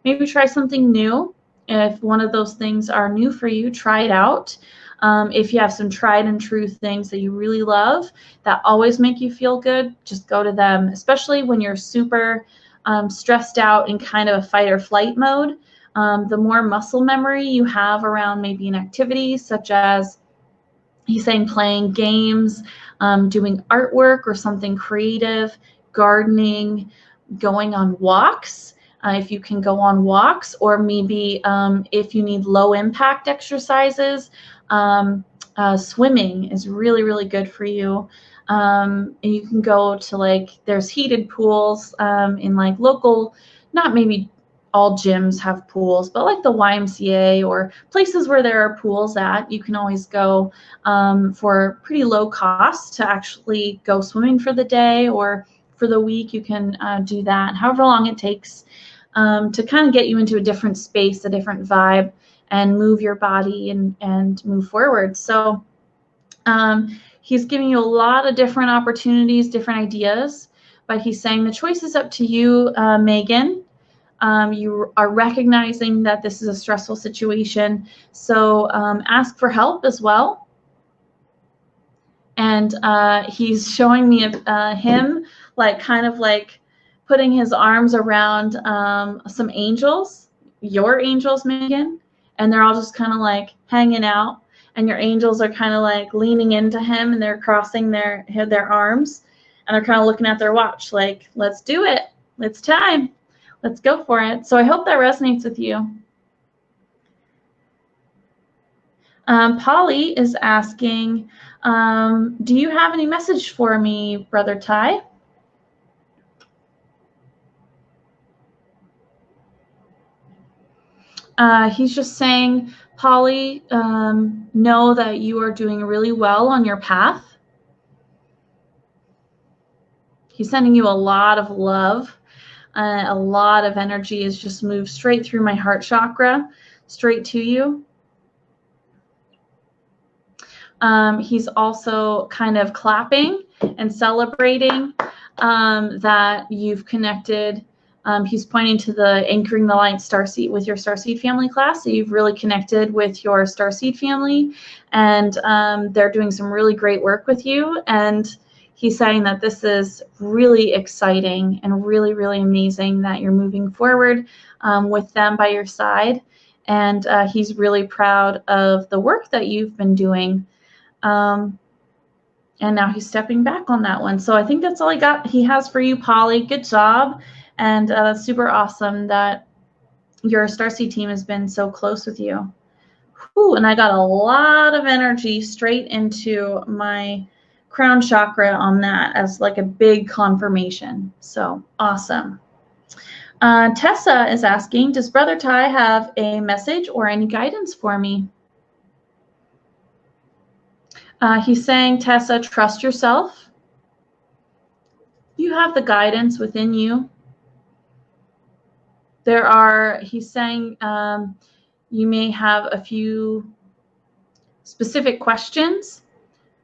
maybe try something new. If one of those things are new for you, try it out. If you have some tried and true things that you really love that always make you feel good, just go to them, especially when you're super stressed out in kind of a fight or flight mode. The more muscle memory you have around maybe an activity, such as he's saying playing games, doing artwork or something creative, gardening, going on walks, if you can go on walks, or maybe if you need low impact exercises, swimming is really, really good for you. And you can go to there's heated pools in local, not maybe all gyms have pools, but like the YMCA or places where there are pools at, you can always go for pretty low cost to actually go swimming for the day, or for the week, you can do that, however long it takes, to kind of get you into a different space, a different vibe, and move your body and move forward. So he's giving you a lot of different opportunities, different ideas, but he's saying the choice is up to you, Megan. You are recognizing that this is a stressful situation, so ask for help as well. And he's showing me him like kind of like putting his arms around some angels, your angels, Megan, and they're all just kind of like hanging out, and your angels are kind of like leaning into him, and they're crossing their arms, and they're kind of looking at their watch like, let's do it. It's time. Let's go for it. So I hope that resonates with you. Polly is asking, do you have any message for me, Brother Ty? He's just saying, Polly, know that you are doing really well on your path. He's sending you a lot of love. A lot of energy has just moved straight through my heart chakra, straight to you. He's also kind of clapping and celebrating that you've connected. He's pointing to the Anchoring the Light Starseed with your Starseed family class. So you've really connected with your Starseed family, and they're doing some really great work with you. And he's saying that this is really exciting and really, really amazing that you're moving forward with them by your side. And he's really proud of the work that you've been doing. And now he's stepping back on that one. So I think that's all he has for you, Polly. Good job. And that's super awesome that your Starseed team has been so close with you. Whew, and I got a lot of energy straight into my crown chakra on that as like a big confirmation. So awesome. Tessa is asking, does Brother Ty have a message or any guidance for me? He's saying, Tessa, trust yourself. You have the guidance within you. He's saying you may have a few specific questions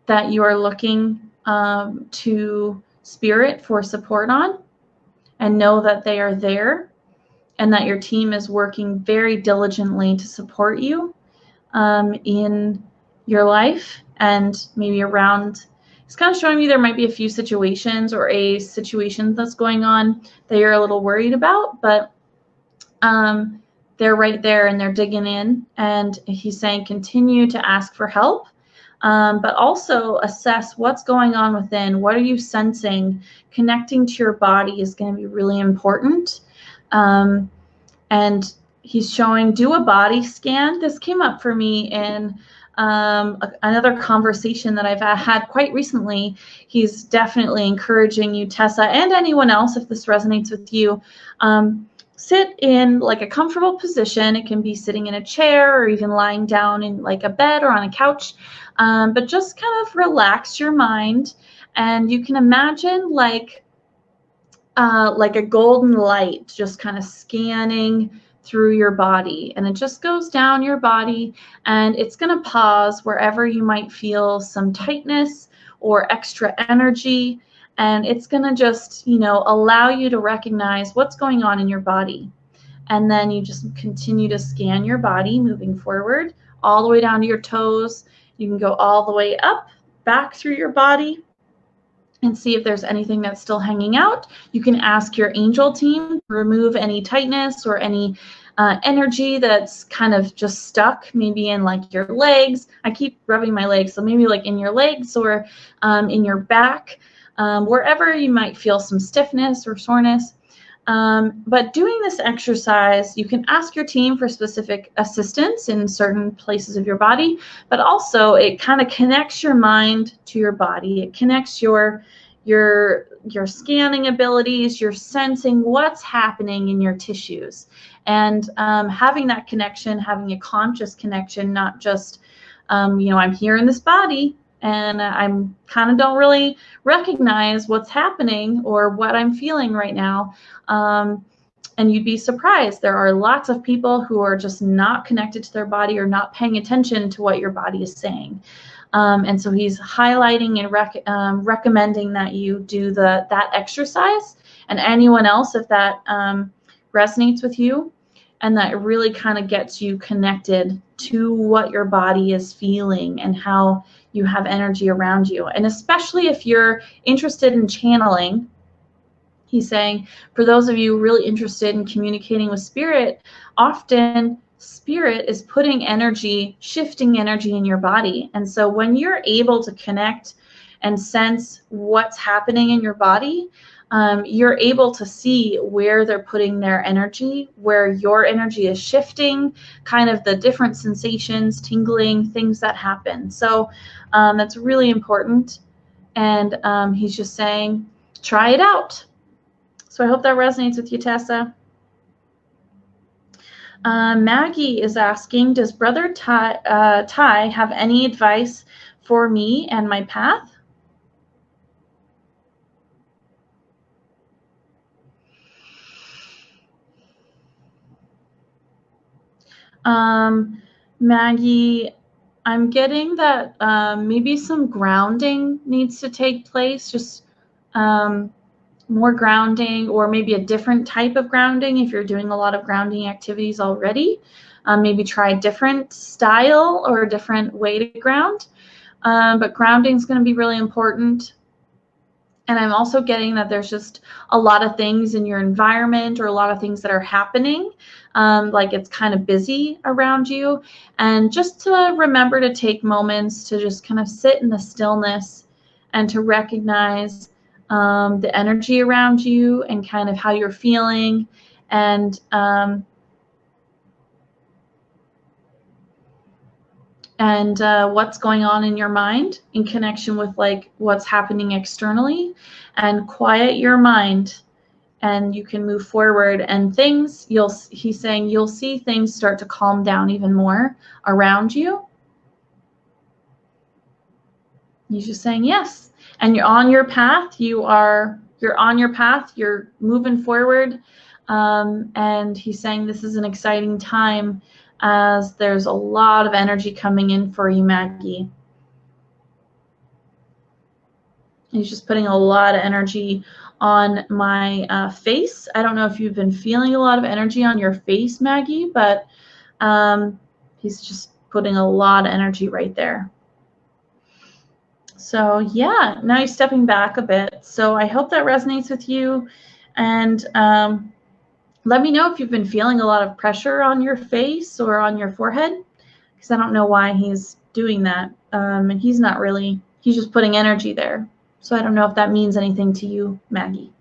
that you are looking to Spirit for support on, and know that they are there and that your team is working very diligently to support you in your life and maybe around. It's kind of showing me there might be a few situations or a situation that's going on that you're a little worried about, but they're right there and they're digging in. And he's saying continue to ask for help, but also assess what's going on within. What are you sensing? Connecting to your body is going to be really important. And he's showing, do a body scan. This came up for me in another conversation that I've had quite recently. He's definitely encouraging you, Tessa, and anyone else, if this resonates with you, sit in like a comfortable position. It can be sitting in a chair or even lying down in like a bed or on a couch, but just kind of relax your mind. And you can imagine like a golden light just kind of scanning through your body, and it just goes down your body, and it's going to pause wherever you might feel some tightness or extra energy, and it's going to just, allow you to recognize what's going on in your body. And then you just continue to scan your body moving forward all the way down to your toes. You can go all the way up, back through your body, and see if there's anything that's still hanging out. You can ask your angel team to remove any tightness or any energy that's kind of just stuck, maybe in like your legs. I keep rubbing my legs, so maybe like in your legs or in your back, wherever you might feel some stiffness or soreness. But doing this exercise, you can ask your team for specific assistance in certain places of your body, but also it kind of connects your mind to your body. It connects your scanning abilities, your sensing what's happening in your tissues. And having that connection, having a conscious connection, not just, I'm here in this body, and I'm kind of don't really recognize what's happening or what I'm feeling right now. And you'd be surprised. There are lots of people who are just not connected to their body or not paying attention to what your body is saying. And so he's highlighting and recommending that you do that exercise, and anyone else, if that resonates with you, and that really kind of gets you connected to what your body is feeling and how you have energy around you. And especially if you're interested in channeling, he's saying, for those of you really interested in communicating with spirit, often spirit is putting energy, shifting energy in your body. And so when you're able to connect and sense what's happening in your body, you're able to see where they're putting their energy, where your energy is shifting, kind of the different sensations, tingling, things that happen. So that's really important. And he's just saying, try it out. So I hope that resonates with you, Tessa. Maggie is asking, does Brother Ty have any advice for me and my path? Maggie, I'm getting that maybe some grounding needs to take place, just more grounding, or maybe a different type of grounding if you're doing a lot of grounding activities already. Maybe try a different style or a different way to ground. But grounding is going to be really important. And I'm also getting that there's just a lot of things in your environment or a lot of things that are happening, like it's kind of busy around you. And just to remember to take moments to just kind of sit in the stillness and to recognize the energy around you and kind of how you're feeling, and what's going on in your mind in connection with like what's happening externally, and quiet your mind, and you can move forward, and things he's saying you'll see things start to calm down even more around you. He's just saying yes, and you're on your path. You're on your path. You're moving forward, and he's saying this is an exciting time, as there's a lot of energy coming in for you, Maggie. He's just putting a lot of energy on my face. I don't know if you've been feeling a lot of energy on your face, Maggie, but he's just putting a lot of energy right there. So yeah, now he's stepping back a bit. So I hope that resonates with you. And let me know if you've been feeling a lot of pressure on your face or on your forehead, because I don't know why he's doing that. And he's not really, he's just putting energy there. So I don't know if that means anything to you, Maggie.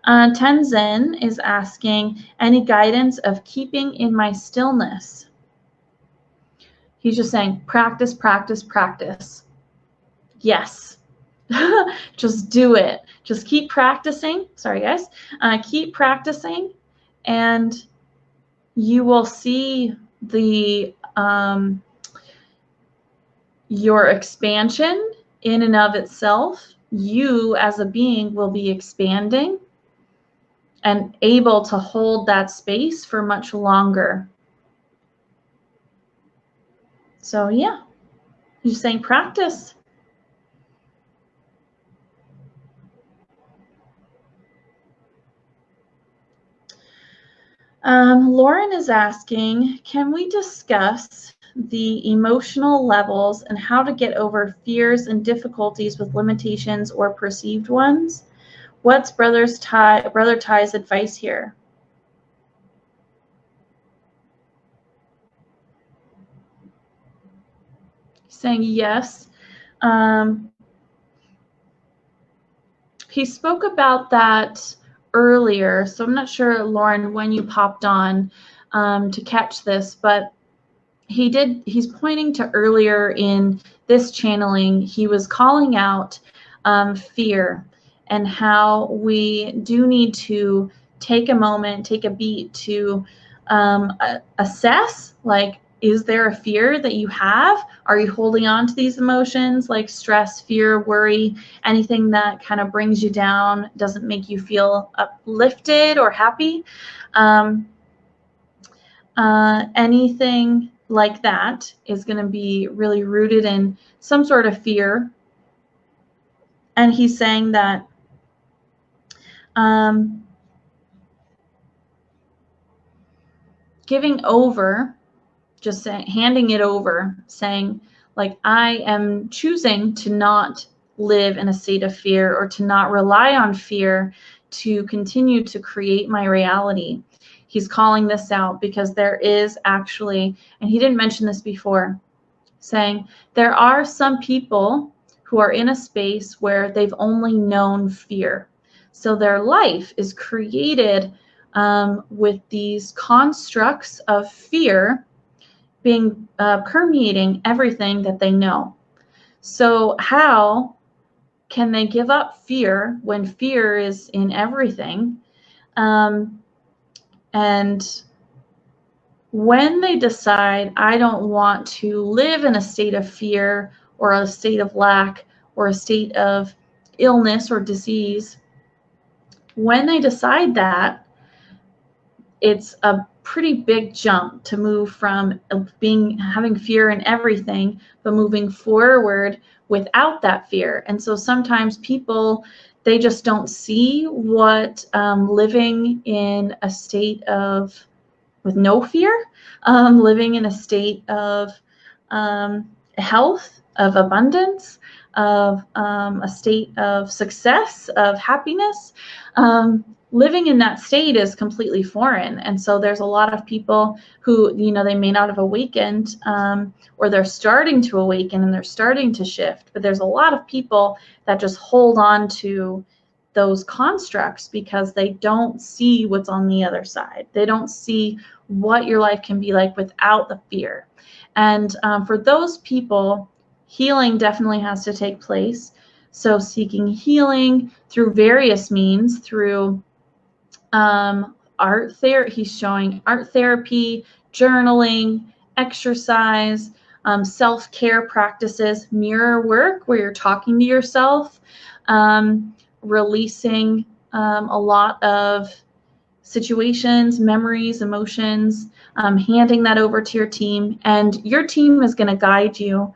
Tenzin is asking, any guidance of keeping in my stillness? He's just saying, practice, practice, practice. Yes. Just do it. Just keep practicing. Sorry, guys. Keep practicing, and you will see the your expansion in and of itself. You as a being will be expanding and able to hold that space for much longer. So yeah, he's saying practice. Lauren is asking, can we discuss the emotional levels and how to get over fears and difficulties with limitations or perceived ones? What's Brother Ty's advice here? Saying yes. He spoke about that earlier, so I'm not sure, Lauren, when you popped on to catch this, but he's pointing to earlier in this channeling. He was calling out fear, and how we do need to take a moment, take a beat to assess, like, is there a fear that you have? Are you holding on to these emotions like stress, fear, worry, anything that kind of brings you down, doesn't make you feel uplifted or happy? Anything like that is going to be really rooted in some sort of fear. And he's saying that giving over, just handing it over, saying, like, I am choosing to not live in a state of fear or to not rely on fear to continue to create my reality. He's calling this out because there is actually, and he didn't mention this before, saying there are some people who are in a space where they've only known fear. So their life is created with these constructs of fear being permeating everything that they know. So how can they give up fear when fear is in everything? And when they decide, I don't want to live in a state of fear or a state of lack or a state of illness or disease, when they decide that, it's a pretty big jump to move from having fear in everything, but moving forward without that fear. And so sometimes people, they just don't see what living in a state of with no fear, living in a state of health, of abundance, of a state of success, of happiness. Living in that state is completely foreign. And so there's a lot of people who, they may not have awakened, or they're starting to awaken and they're starting to shift. But there's a lot of people that just hold on to those constructs because they don't see what's on the other side. They don't see what your life can be like without the fear. And for those people, healing definitely has to take place. So seeking healing through various means, through art therapy. He's showing art therapy, journaling, exercise, self-care practices, mirror work where you're talking to yourself, releasing a lot of situations, memories, emotions, handing that over to your team. And your team is going to guide you.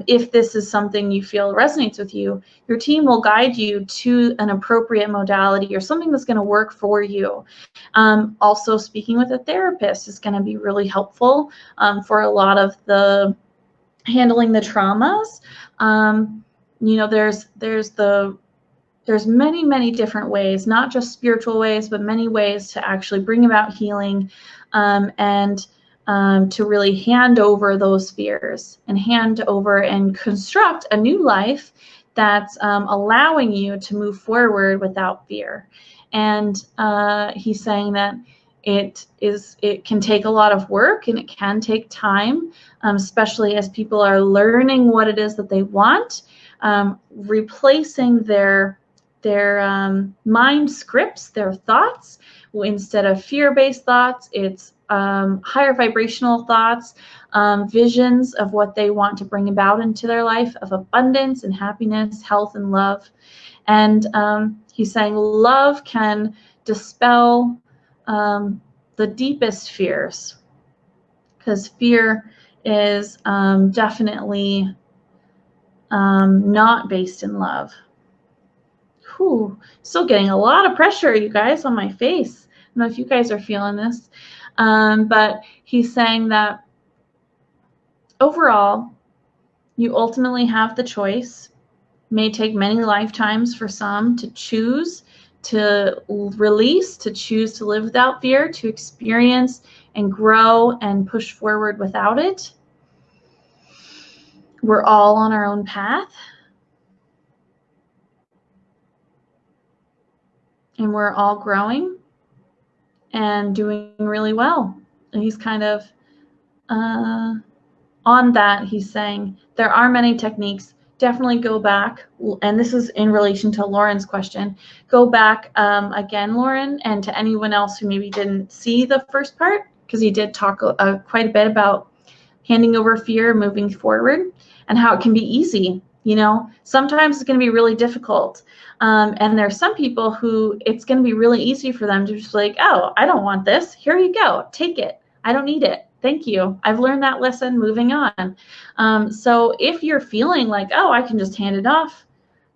If this is something you feel resonates with you, your team will guide you to an appropriate modality or something that's going to work for you. Also, speaking with a therapist is going to be really helpful for a lot of the handling the traumas. There's many, many different ways, not just spiritual ways, but many ways to actually bring about healing and to really hand over those fears and hand over and construct a new life that's allowing you to move forward without fear. And he's saying that it can take a lot of work and it can take time, especially as people are learning what it is that they want, replacing their mind scripts, their thoughts. Instead of fear-based thoughts, it's higher vibrational thoughts, visions of what they want to bring about into their life, of abundance and happiness, health and love. And he's saying love can dispel the deepest fears, because fear is definitely not based in love. Whew, still getting a lot of pressure, you guys, on my face. I don't know if you guys are feeling this. But he's saying that overall, you ultimately have the choice. It may take many lifetimes for some to choose to release, to choose to live without fear, to experience and grow and push forward without it. We're all on our own path. And we're all growing and doing really well. And he's kind of on that, he's saying there are many techniques. Definitely go back, and this is in relation to Lauren's question. Go back again, Lauren, and to anyone else who maybe didn't see the first part, because he did talk quite a bit about handing over fear, moving forward, and how it can be easy. You know, sometimes it's going to be really difficult. And there's some people who it's going to be really easy for them to just like, oh, I don't want this. Here you go. Take it. I don't need it. Thank you. I've learned that lesson. Moving on. So if you're feeling like, oh, I can just hand it off,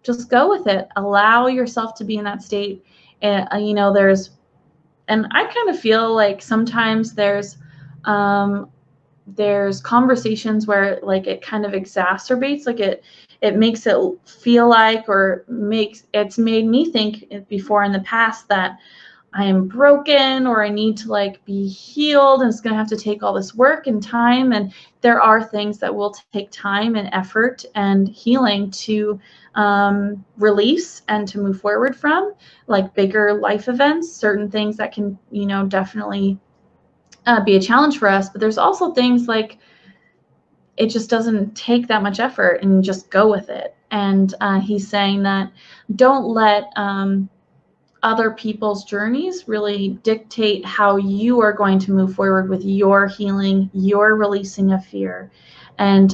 just go with it. Allow yourself to be in that state. And, you know, and I kind of feel like sometimes there's conversations where like it kind of exacerbates, like it makes it feel like, or it's made me think before in the past that I am broken or I need to like be healed, and it's going to have to take all this work and time. And there are things that will take time and effort and healing to release and to move forward from, like bigger life events, certain things that can, you know, definitely be a challenge for us. But there's also things like it just doesn't take that much effort and just go with it. And he's saying that don't let other people's journeys really dictate how you are going to move forward with your healing, your releasing of fear, and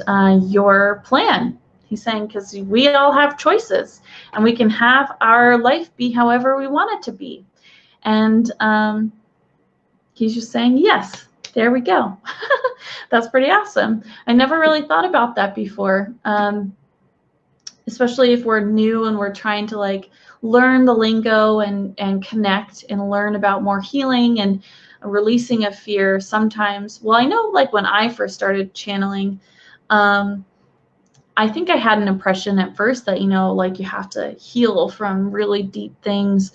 your plan. He's saying, because we all have choices and we can have our life be however we want it to be. And he's just saying, yes, there we go. That's pretty awesome. I never really thought about that before, especially if we're new and we're trying to like learn the lingo and connect and learn about more healing and releasing of fear. Sometimes, well, I know like when I first started channeling, I think I had an impression at first that, you know, like you have to heal from really deep things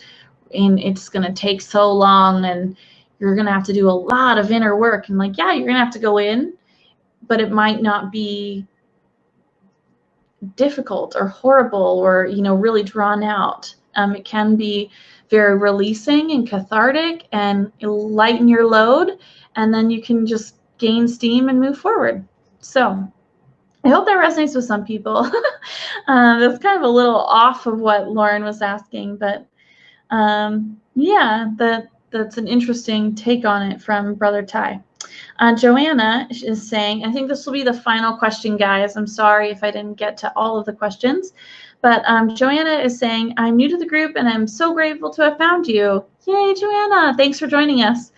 and it's going to take so long and you're going to have to do a lot of inner work. And like, yeah, you're going to have to go in, but it might not be difficult or horrible or, you know, really drawn out. It can be very releasing and cathartic and lighten your load, and then you can just gain steam and move forward. So I hope that resonates with some people. That's kind of a little off of what Lauren was asking, but yeah, that's an interesting take on it from Brother Ty. Joanna is saying, I think this will be the final question, guys. I'm sorry if I didn't get to all of the questions. But Joanna is saying, I'm new to the group and I'm so grateful to have found you. Yay, Joanna. Thanks for joining us.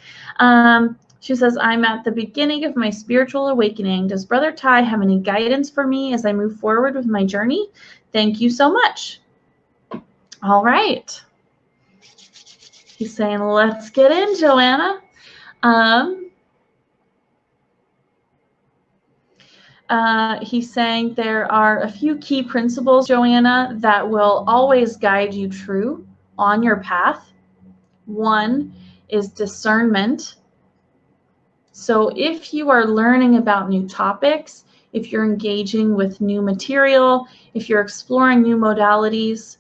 She says, I'm at the beginning of my spiritual awakening. Does Brother Ty have any guidance for me as I move forward with my journey? Thank you so much. All right. He's saying, let's get in, Joanna. He's saying there are a few key principles, Joanna, that will always guide you true on your path. One is discernment. So if you are learning about new topics, if you're engaging with new material, if you're exploring new modalities,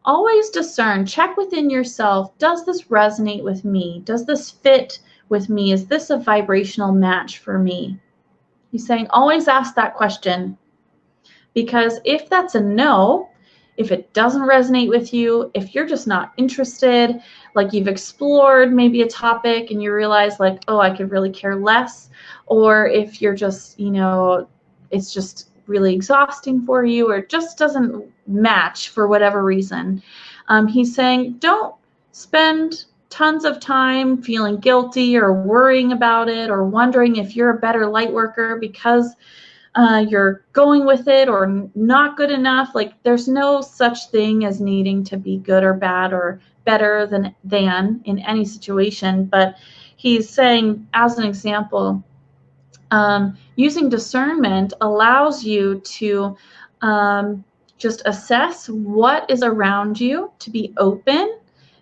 always discern, check within yourself, does this resonate with me? Does this fit with me? Is this a vibrational match for me? He's saying always ask that question, because if that's a no, if it doesn't resonate with you, if you're just not interested, like you've explored maybe a topic and you realize like, oh, I could really care less, or if you're just, you know, it's just really exhausting for you or it just doesn't match for whatever reason, he's saying don't spend tons of time feeling guilty or worrying about it or wondering if you're a better light worker because you're going with it or not good enough. Like there's no such thing as needing to be good or bad or better than in any situation. But he's saying, as an example, using discernment allows you to just assess what is around you, to be open,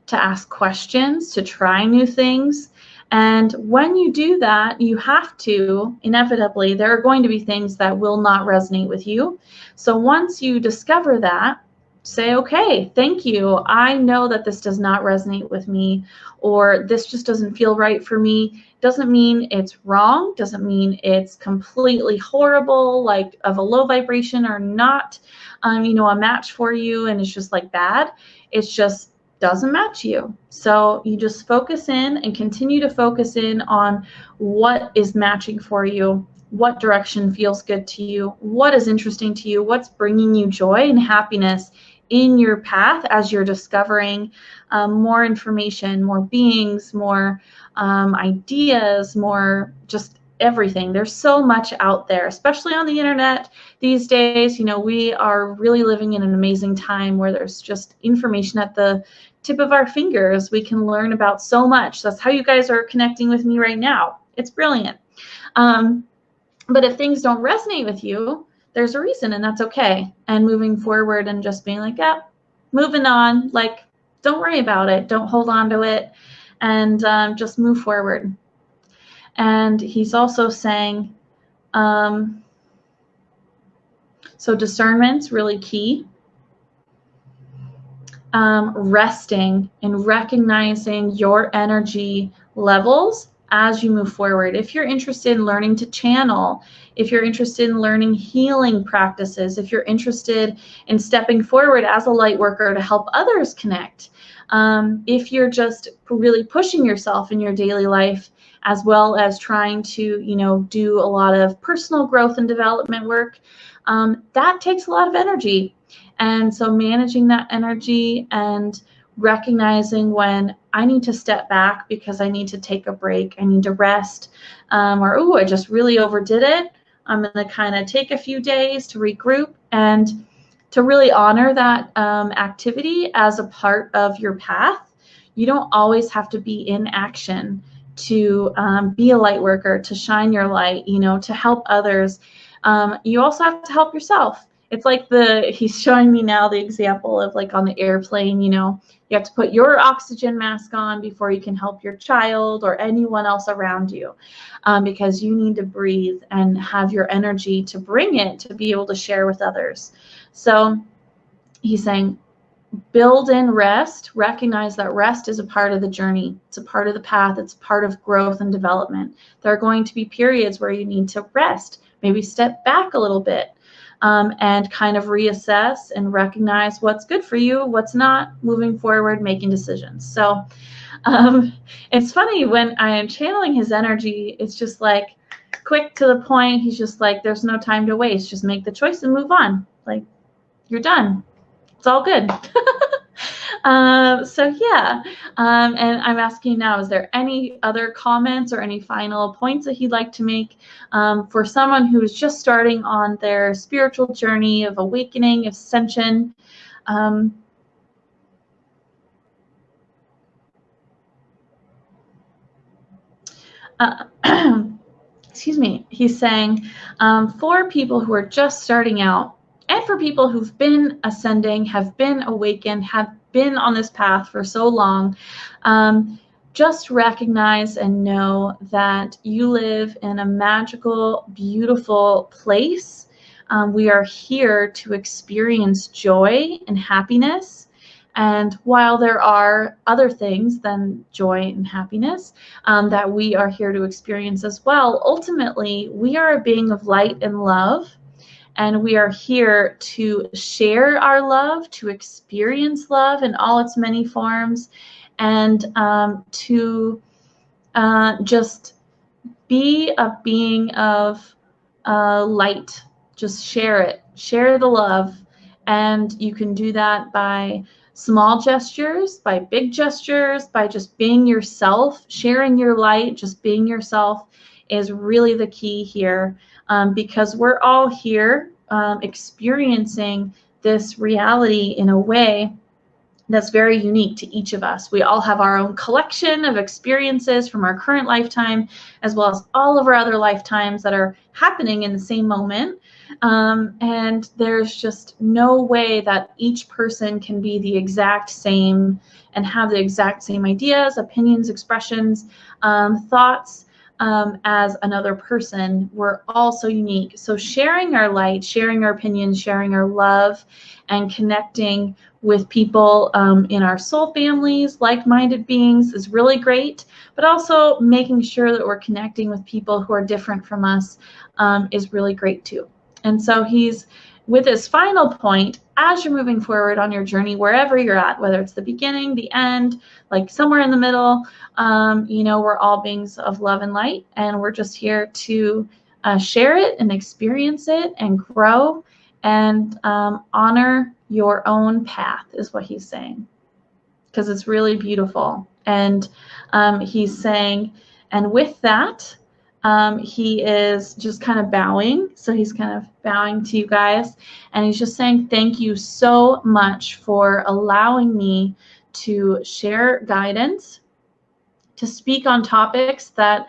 to ask questions, to try new things. And when you do that, you have to, inevitably, there are going to be things that will not resonate with you. So once you discover that, say, okay, thank you. I know that this does not resonate with me, or this just doesn't feel right for me. Doesn't mean it's wrong. Doesn't mean it's completely horrible, like of a low vibration or not, you know, a match for you. And it's just like bad. It's just doesn't match you. So you just focus in and continue to focus in on what is matching for you. what direction feels good to you, what is interesting to you, what's bringing you joy and happiness in your path as you're discovering more information, more beings, more ideas, more just everything. There's so much out there, especially on the internet these days. You know, we are really living in an amazing time where there's just information at the tip of our fingers. We can learn about so much. That's how you guys are connecting with me right now. It's brilliant. But if things don't resonate with you, there's a reason, and that's okay. And moving forward and just being like, yeah, moving on. Like, don't worry about it. Don't hold on to it, and just move forward. And he's also saying, so discernment's really key. Resting and recognizing your energy levels as you move forward. If you're interested in learning to channel, if you're interested in learning healing practices, if you're interested in stepping forward as a light worker to help others connect, if you're just really pushing yourself in your daily life, as well as trying to, you know, do a lot of personal growth and development work, that takes a lot of energy. And so managing that energy and recognizing when I need to step back because I need to take a break, I need to rest, or, oh, I just really overdid it. I'm going to kind of take a few days to regroup and to really honor that activity as a part of your path. You don't always have to be in action to be a light worker, to shine your light, you know, to help others. You also have to help yourself. It's like he's showing me now the example of like on the airplane, you know, you have to put your oxygen mask on before you can help your child or anyone else around you, because you need to breathe and have your energy to bring it to be able to share with others. So he's saying, build in rest, recognize that rest is a part of the journey. It's a part of the path. It's part of growth and development. There are going to be periods where you need to rest, maybe step back a little bit, and kind of reassess and recognize what's good for you, what's not, moving forward, making decisions. So it's funny when I am channeling his energy, it's just like quick to the point. He's just like, there's no time to waste. Just make the choice and move on. Like, you're done. It's all good. So yeah, and I'm asking now, is there any other comments or any final points that he'd like to make for someone who's just starting on their spiritual journey of awakening, ascension? Excuse me. He's saying for people who are just starting out, and for people who've been ascending, have been awakened, have been on this path for so long, just recognize and know that you live in a magical, beautiful place. We are here to experience joy and happiness. And while there are other things than joy and happiness that we are here to experience as well, ultimately, we are a being of light and love. And we are here to share our love, to experience love in all its many forms, and to just be a being of light. Just share it. Share the love. And you can do that by small gestures, by big gestures, by just being yourself. Sharing your light, just being yourself is really the key here. Because we're all here experiencing this reality in a way that's very unique to each of us. We all have our own collection of experiences from our current lifetime, as well as all of our other lifetimes that are happening in the same moment. And there's just no way that each person can be the exact same and have the exact same ideas, opinions, expressions, thoughts, as another person. We're all so unique. So sharing our light, sharing our opinions, sharing our love, and connecting with people in our soul families, like-minded beings, is really great. But also making sure that we're connecting with people who are different from us is really great too. And so he's, with his final point, as you're moving forward on your journey, wherever you're at, whether it's the beginning, the end, like somewhere in the middle, you know, we're all beings of love and light, and we're just here to share it and experience it and grow and honor your own path is what he's saying, because it's really beautiful. And he's saying, and with that, he is just kind of bowing. So he's kind of bowing to you guys, and he's just saying, thank you so much for allowing me to share guidance, to speak on topics that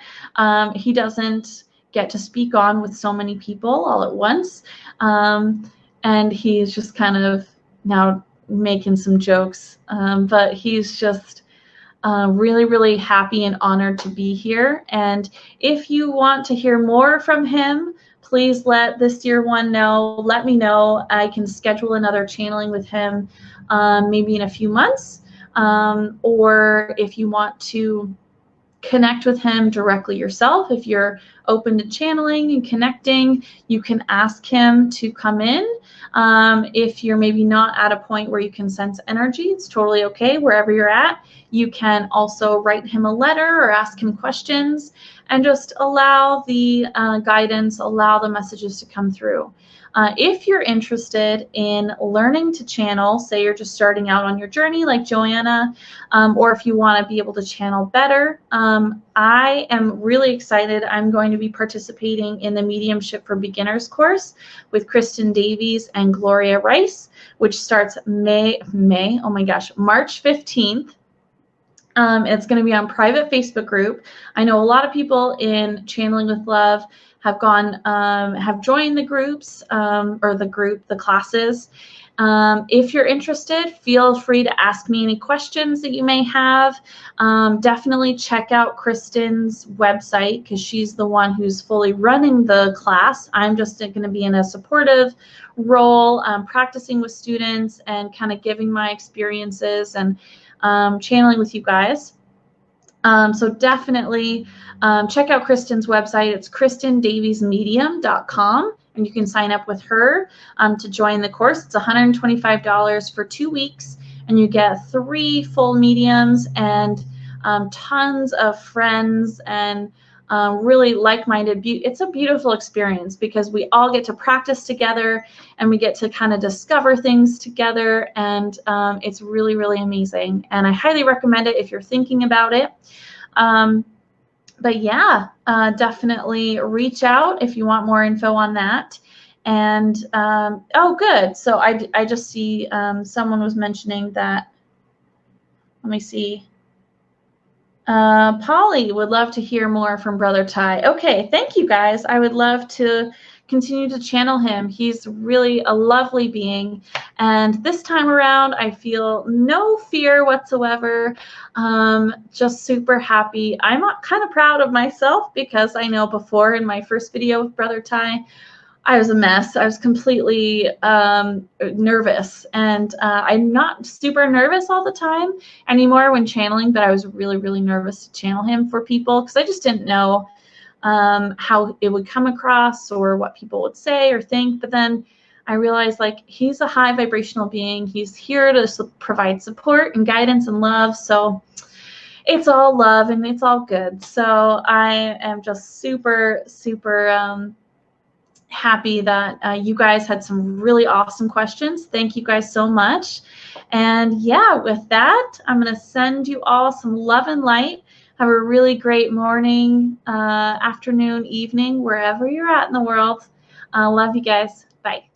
he doesn't get to speak on with so many people all at once. And he's just kind of now making some jokes, but he's just really, really happy and honored to be here. And if you want to hear more from him, please let this dear one know. Let me know. I can schedule another channeling with him maybe in a few months. Or if you want to connect with him directly yourself, if you're open to channeling and connecting, you can ask him to come in. If you're maybe not at a point where you can sense energy, it's totally okay. Wherever you're at, you can also write him a letter or ask him questions and just allow the guidance, allow the messages to come through. If you're interested in learning to channel, say you're just starting out on your journey like Joanna, or if you want to be able to channel better, I am really excited. I'm going to be participating in the Mediumship for Beginners course with Kristen Davies and Gloria Rice, which starts March 15th. It's going to be on private Facebook group. I know a lot of people in Channeling with Love have joined the groups, or the classes. If you're interested, feel free to ask me any questions that you may have. Definitely check out Kristen's website, because she's the one who's fully running the class. I'm just going to be in a supportive role, practicing with students and kind of giving my experiences and channeling with you guys. So definitely check out Kristen's website. It's KristenDaviesMedium.com, and you can sign up with her to join the course. It's $125 for 2 weeks, and you get 3 full mediums and tons of friends and really like-minded. It's a beautiful experience because we all get to practice together and we get to kind of discover things together, and it's really, really amazing. And I highly recommend it if you're thinking about it. But yeah, definitely reach out if you want more info on that. And oh, good. So I just see someone was mentioning that. Let me see. Polly would love to hear more from Brother Ty. Okay, thank you guys. I would love to continue to channel him. He's really a lovely being. And this time around, I feel no fear whatsoever. Just super happy. I'm kind of proud of myself because I know before in my first video with Brother Ty, I was a mess. I was completely nervous, and I'm not super nervous all the time anymore when channeling, but I was really, really nervous to channel him for people because I just didn't know how it would come across or what people would say or think. But then I realized, like, he's a high vibrational being. He's here to provide support and guidance and love. So it's all love and it's all good. So I am just super, super happy that you guys had some really awesome questions. Thank you guys so much. And yeah, with that, I'm going to send you all some love and light. Have a really great morning, afternoon, evening, wherever you're at in the world. Love you guys. Bye.